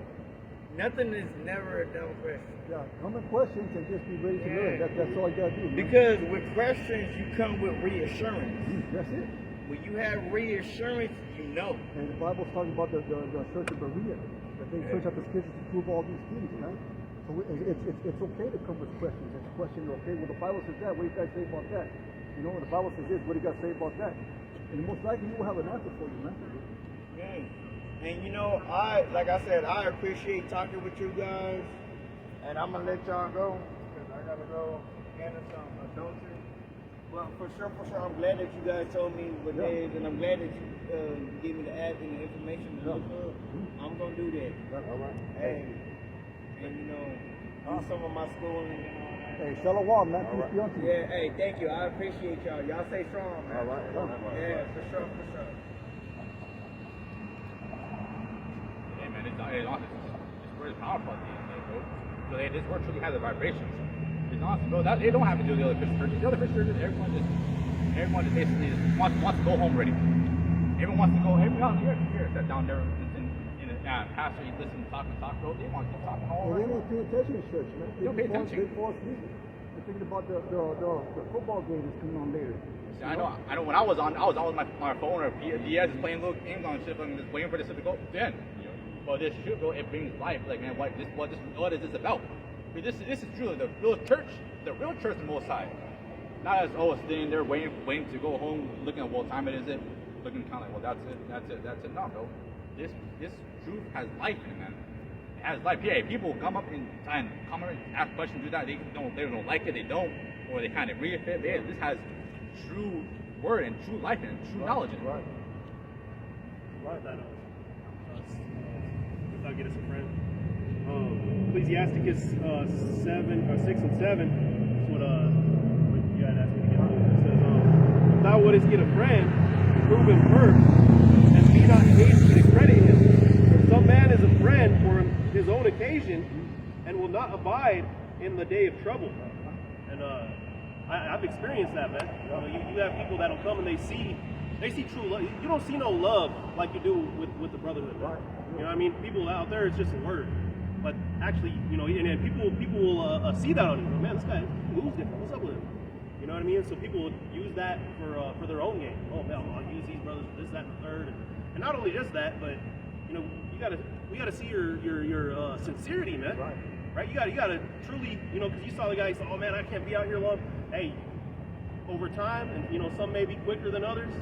Nothing is never a dumb question. Yeah, come with questions and just be ready to learn. That's all you got to do. Man. Because with questions, you come with reassurance. That's it. When you have reassurance, you know. And the Bible's talking about the church of Berea, that they search out the scriptures to prove all these things, man. So it's okay to come with questions and question, okay, well, the Bible says that, what do you guys say about that? You know, the Bible says this, what do you guys say about that? And most likely you will have an answer for you, man. Yeah. And you know, like I said, I appreciate talking with you guys, and I'm gonna let y'all go, because I gotta go handle some adultery. Well, for sure, I'm glad that you guys told me what it is, and I'm glad that you gave me the app and the information to look up. I'm gonna do that. All right. Hey, and you know, do some of my schooling and all that. Hey, shalom, man. Peace be unto you. Yeah, hey, thank you. I appreciate y'all. Y'all stay strong, man. All right. Yeah, for sure. Hey, man, it's very powerful at the end of the day, bro. So this word truly has a vibration. It's awesome, bro. They don't have to do the other Christian churches. The other Christian churches, everyone just basically wants to go home already. Everyone wants to go. Everyone here sat down there in a pastor, you listen, talk, bro. They want to talk all right. They don't pay attention in church, man. They don't pay attention. They fall asleep. They're thinking about the football game that's coming on later. See, I know. When I was on with my phone or DS just playing little games on shit, and just waiting for this to go. Then, well, this shit, bro, it brings life. Like, man, what is this about? I mean, this is truly the real church of the Most High. Not as sitting there waiting to go home, looking at what time it is, looking kind of like, well, that's it. No, bro. This truth has life in it, man. It has life. Yeah, people come up and comment, ask questions, do that. They don't like it, they don't, or they kind of agree with it. Yeah, this has true word and true life in it, true knowledge in it. Right. If I get us a friend. Ecclesiasticus 6 and 7. That's what you had asked me to get hold of. It says, if thou wouldest get a friend, prove him first, and be not hasty to credit him. For some man is a friend for his own occasion, and will not abide in the day of trouble. And I've experienced that, man. You have people that'll come and they see true love. You don't see no love like you do with the brotherhood. Right? You know what I mean? People out there, it's just a word. But actually, and people will see that on you. Man, this guy moves different. What's up with him? You know what I mean? So people use that for their own game. Oh man, I'll use these brothers for this, that, and the third. And not only just that, but we gotta see your sincerity, man. Right? You gotta truly, because you saw the guy. He said, "Oh man, I can't be out here long." Hey, over time, and some may be quicker than others.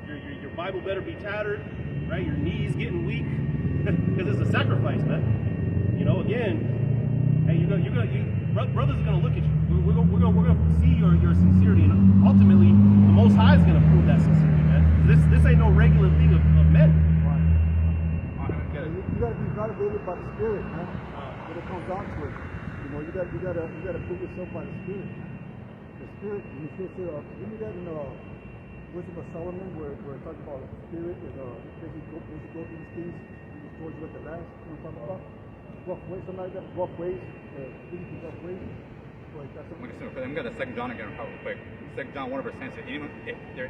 Your Bible better be tattered, right? Your knees getting weak, because it's a sacrifice, man. Again, hey, brothers are gonna look at you. We're gonna see your sincerity, and ultimately, the Most High is gonna prove that sincerity, man. This ain't no regular thing of men. You gotta be motivated by the Spirit, man. When it comes down to it, you gotta prove yourself by the Spirit. The Spirit, you see, give me that in Wisdom of Solomon, where it talks about the Spirit and basically go through these things, he restores you at the last. You know what I'm talking about? Rough ways, something like that. Rough ways, rough ways. I'm going to 2 John again real quick. 2 John 1 verse 10 says, if there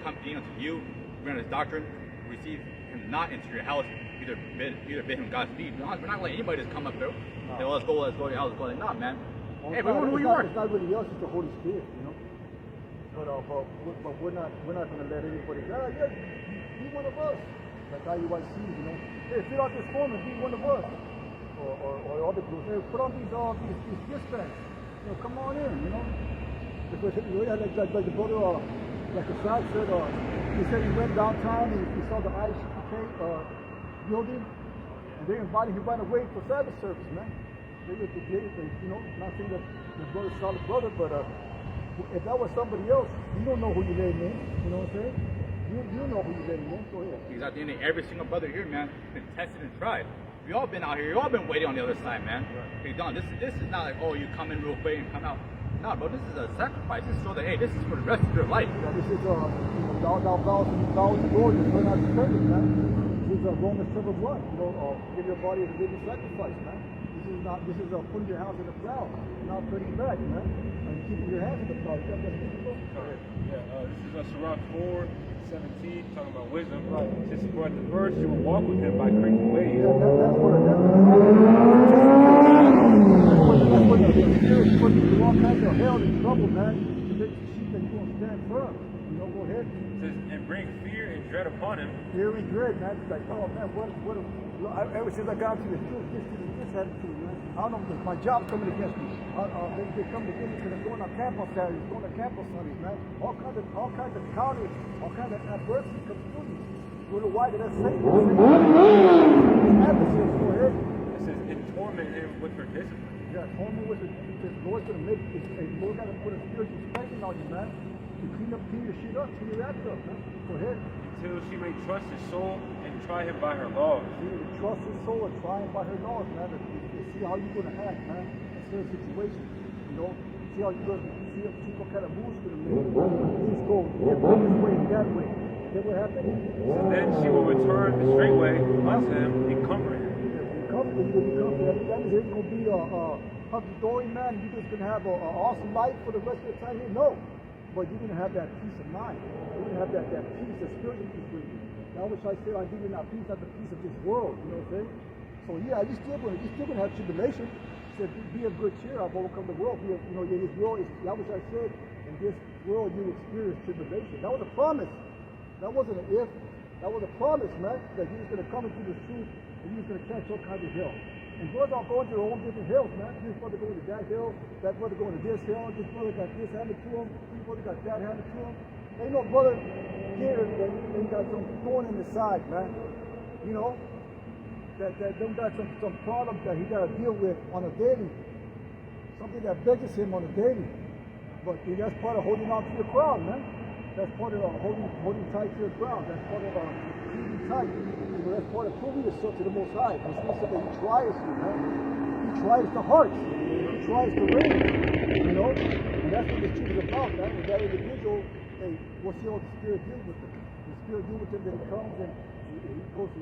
come any unto you, grant his doctrine, receive him not into your house, either bid him Godspeed. We're not going to let anybody just come up there. Say, well, let's go to your house. Let's go. Like, nah, man. Hey, we know who you are. It's not really us, it's the Holy Spirit, But we're not going to let anybody go. Yeah, be one of us. Like YAHAWASHI, Hey, fill out this form and be one of us. Or other groups. Hey, put on these wristbands. Come on in, Because like the brother, like the side said, he said he went downtown and he saw the ICK building, and they invited him right away for Sabbath service, man. They were not saying that the brother's solid brother, but if that was somebody else, you don't know who you're letting in. You know what I'm saying? You know who you're letting in. Go ahead. Because at the end of every single brother here, man, been tested and tried. We all been out here. You all been waiting on the other side, man. Right. Hey, Don, this is not like, oh, you come in real quick and come out. No, bro, this is a sacrifice. This is so that, hey, this is for the rest of your life. Yeah, this is thou vows and glory, you turn out to perfect, man. This is Romans 7:1. Give your body as a living sacrifice, man. This is putting your house in the plow, not turning back, man. And keeping your hands in the plow. You got that people? This is Sirach 4:17, talking about wisdom. Right. Since he brought the verse, you will walk with him by creeping ways. Yeah, that's what the Spirit puts you through all kinds of hell and trouble, man. To make the sheep that you won't stand firm. Go ahead. It says, and bring fear and dread upon him. Fear and dread, man. It's like, oh man, ever since I got to the truth, this happened to me, man. I don't know, my job's coming against me. They come against me because I'm going on campus Saturdays, going to campus Sundays, man. All kinds of counters, all kinds of adversity comes through you. You know why? That's Satan. Adversaries, go ahead. It says, and torment him with her discipline. Yeah, torment with the Lord's going to make it. The Lord got to put a spiritual strength on you, man. To clean your shit up, clean your act up, man. Go ahead. Until she may trust his soul and try him by her laws. Trust his soul and try him by her laws, man. See how you're going to act, man, in certain situations. See how you're going to, see what kind of moves you're going to make. Please go this way and that way. Then what happened? Then she will return the straight way unto him and comfort him. That means it's going to be a hunky-dory, man. You're just going to have an awesome life for the rest of the time here? No. But you're going to have that peace of mind. You're going to have that peace, that spiritual peace with you. Now, which I say, I give you that peace, not the peace of this world. You know what I'm saying? So yeah, you're still going to have tribulation. He said, be of good cheer. I've overcome the world. This world is, that which I said, in this world you experience tribulation. That was a promise. That wasn't an if. That was a promise, man. That he was going to come into the truth and he was going to catch all kinds of hell. And brothers are going to their own different hills, man. This brother going to that hill, that brother going to this hill, this brother got this handed to him, this brother got that handed to him. Ain't no brother here that ain't got some thorn in the side, man. That them got some problem that he got to deal with on a daily. Something that begs him on a daily. But that's part of holding on to your crown, man. That's part of holding tight to your crown. That's part of keeping tight. That's part of proving yourself to the Most High. It's not something He tries you, man. He tries the heart. He tries the reins, And that's what the truth is about, man. And that individual, hey, we'll see how the Spirit deals with him. The Spirit deals with him, then he comes and he goes to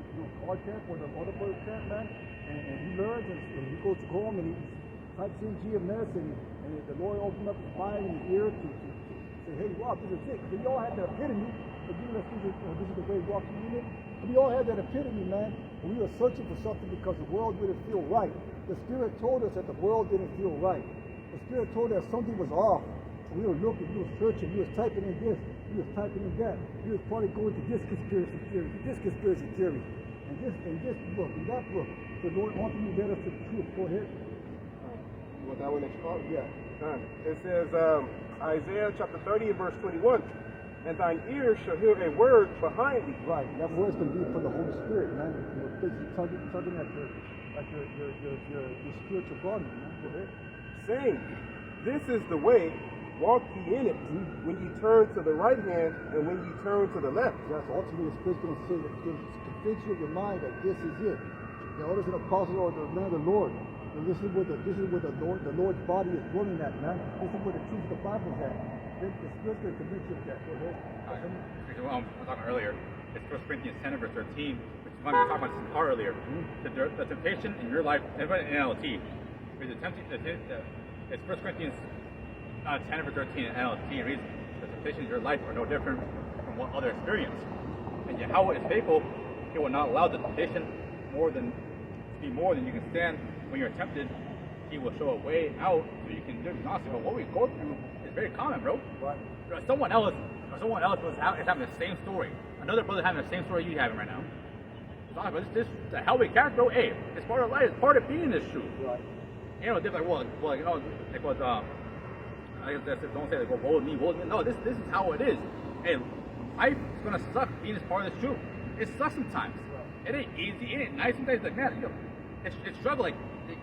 our camp or the other brother's camp, man. And and he learns, and he goes home, and he types in GMS, and the Lord opened up his mind and his ear to say, hey, wow, this is it. So we all had that epitome of giving us this is the way walking in it. And we all had that epitome, man. And we were searching for something because the world didn't feel right. The Spirit told us that the world didn't feel right. The Spirit told us something was off. And we were looking, we were searching, we were typing in this, we were typing in that. We were probably going to this conspiracy theory, and this book, and that book. The Lord wanted me to get us to the truth. Go ahead. You want that one next part? Yeah. It says, Isaiah chapter 30 and verse 21, and thine ears shall hear a word behind thee. Right. That word's going to be from the Holy Spirit, man. You know, basically tugging at your spiritual body, man. Go ahead. Saying, this is the way, walk ye in it, when ye turn to the right hand and when ye turn to the left. That's ultimately the Spirit's going to say, it's going to convince you of your mind that this is it. You know, this is an apostle or the man of the Lord. And this is where the Lord's body is dwelling at, man. This is where the truth of the Bible is at. Then the Spirit's going to convince you of that. Go ahead. I was talking earlier. It's 1 Corinthians 10 verse 13, which is what we were talking about this part earlier. The temptation in your life, everybody in NLT, it's 1 Corinthians 10 verse 13 in NLT. It reads, the temptations in your life are no different from what other experience. And Yahawah is faithful. He will not allow the temptation to be more than you can stand. When you're tempted, he will show a way out so you can do it. But what we go through is very common, bro. Right. Someone else is having the same story. Another brother having the same story you having right now. This the hell we character, bro. Hey, it's part of life. It's part of being this truth. Right. You know, they're like, well, you know, it was I guess don't say like, woe is me. No, this is how it is. Hey, life's gonna suck being this part of this truth. It sucks sometimes. It ain't easy. It ain't nice sometimes. Like, man, you know, it's struggling.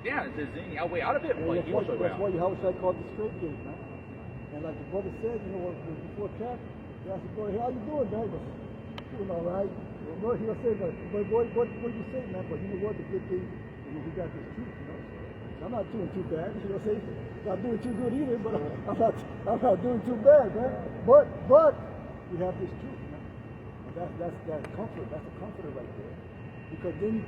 Yeah, is there any way out of it? Well, that's why YAHAWASHI called the straight gate, man. And like the brother said, you know, before camp, he asked the boy, how you doing, man? He goes, doing all right. Well, he'll say, but boy, what you say, man? But you know what? The good thing, you know, we got this truth, you know. I'm not doing too bad. You know, say, not doing too good either, but I'm not doing too bad, man. But we have this truth, man. And that's comfort. That's a comforter right there. Because then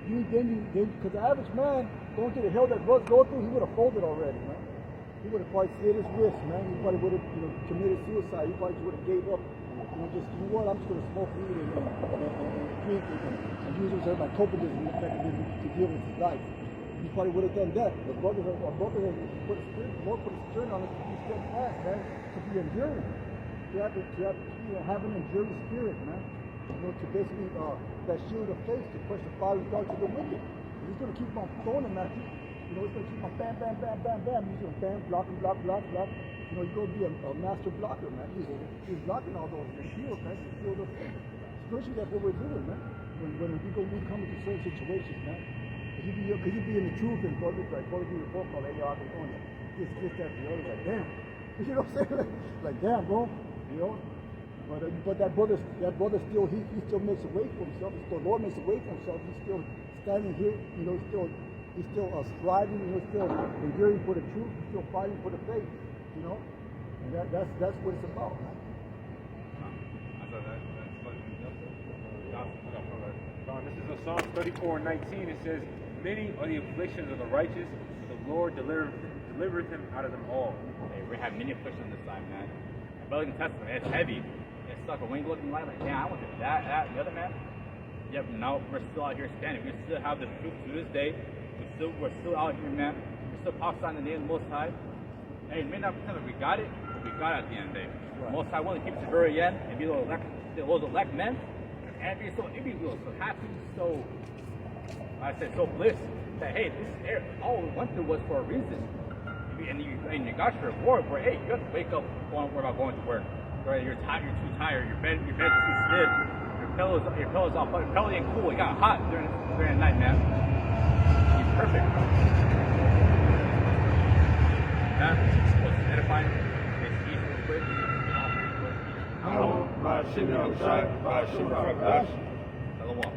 because the average man going through the hell that was going through, he would have folded already, man. He would have probably slit his wrist, man. He probably would have, you know, committed suicide. He probably would have gave up. You know, just, you know what, I'm just going to smoke weed and drink and use it as my coping mechanism to deal with his life. He probably would have done that. But brother has put the Lord put his spirit on us to be steadfast, man, to be enduring. To have an enduring spirit, man. You know, to basically that shield of faith to push the fiery darts of the wicked. He's going to keep on throwing them at you. You know, he's going to keep on bam, bam, bam, bam, bam. He's going to bam, block. You know, you're going to be a master blocker, man. He's blocking all those. The shield, man. The shield of faith. Spiritually, that's what we're doing, man. When we come into certain situations, man. Because you be in the truth and brothers like, brother, give you a phone call, hey, yo, I've been on it. This, that, the other. Like, damn. You know what I'm saying? Like, damn, bro. You know? But that brother still he still makes a way for himself. The Lord makes a way for himself. He's still standing here. You know, he's still striving. You know, still enduring for the truth. He's still fighting for the faith. You know, and that's what it's about. This is a Psalm 34:19. It says, "Many are the afflictions of the righteous, but the Lord delivereth him out of them all." Hey, we have many afflictions this time, man. Brother can testament, it's heavy. It's stuck. When you look in life, like, yeah, I want to do that, the other man. Yep, now we're still out here standing. We still have the truth to this day. We're still out here, man. We're still prophesying in the name of the Most High. Hey, it may not pretend that we got it, but we got it at the end of the day. Right. Most High willing to keep it to the very end and be those elect men. And be so happy, so so blessed that hey, this all we went through was for a reason. And you got your reward where hey, you have to wake up worry about going to work. Right? You're tired, you're too tired, your bed's too stiff, your pillow's all fucking belly and cool, it got hot during the night, man. He's perfect. That was edifying. It's easy to quit. BAHASHAM, BAHASHAM, BAHASHAM, BAHASHAM. Shalom.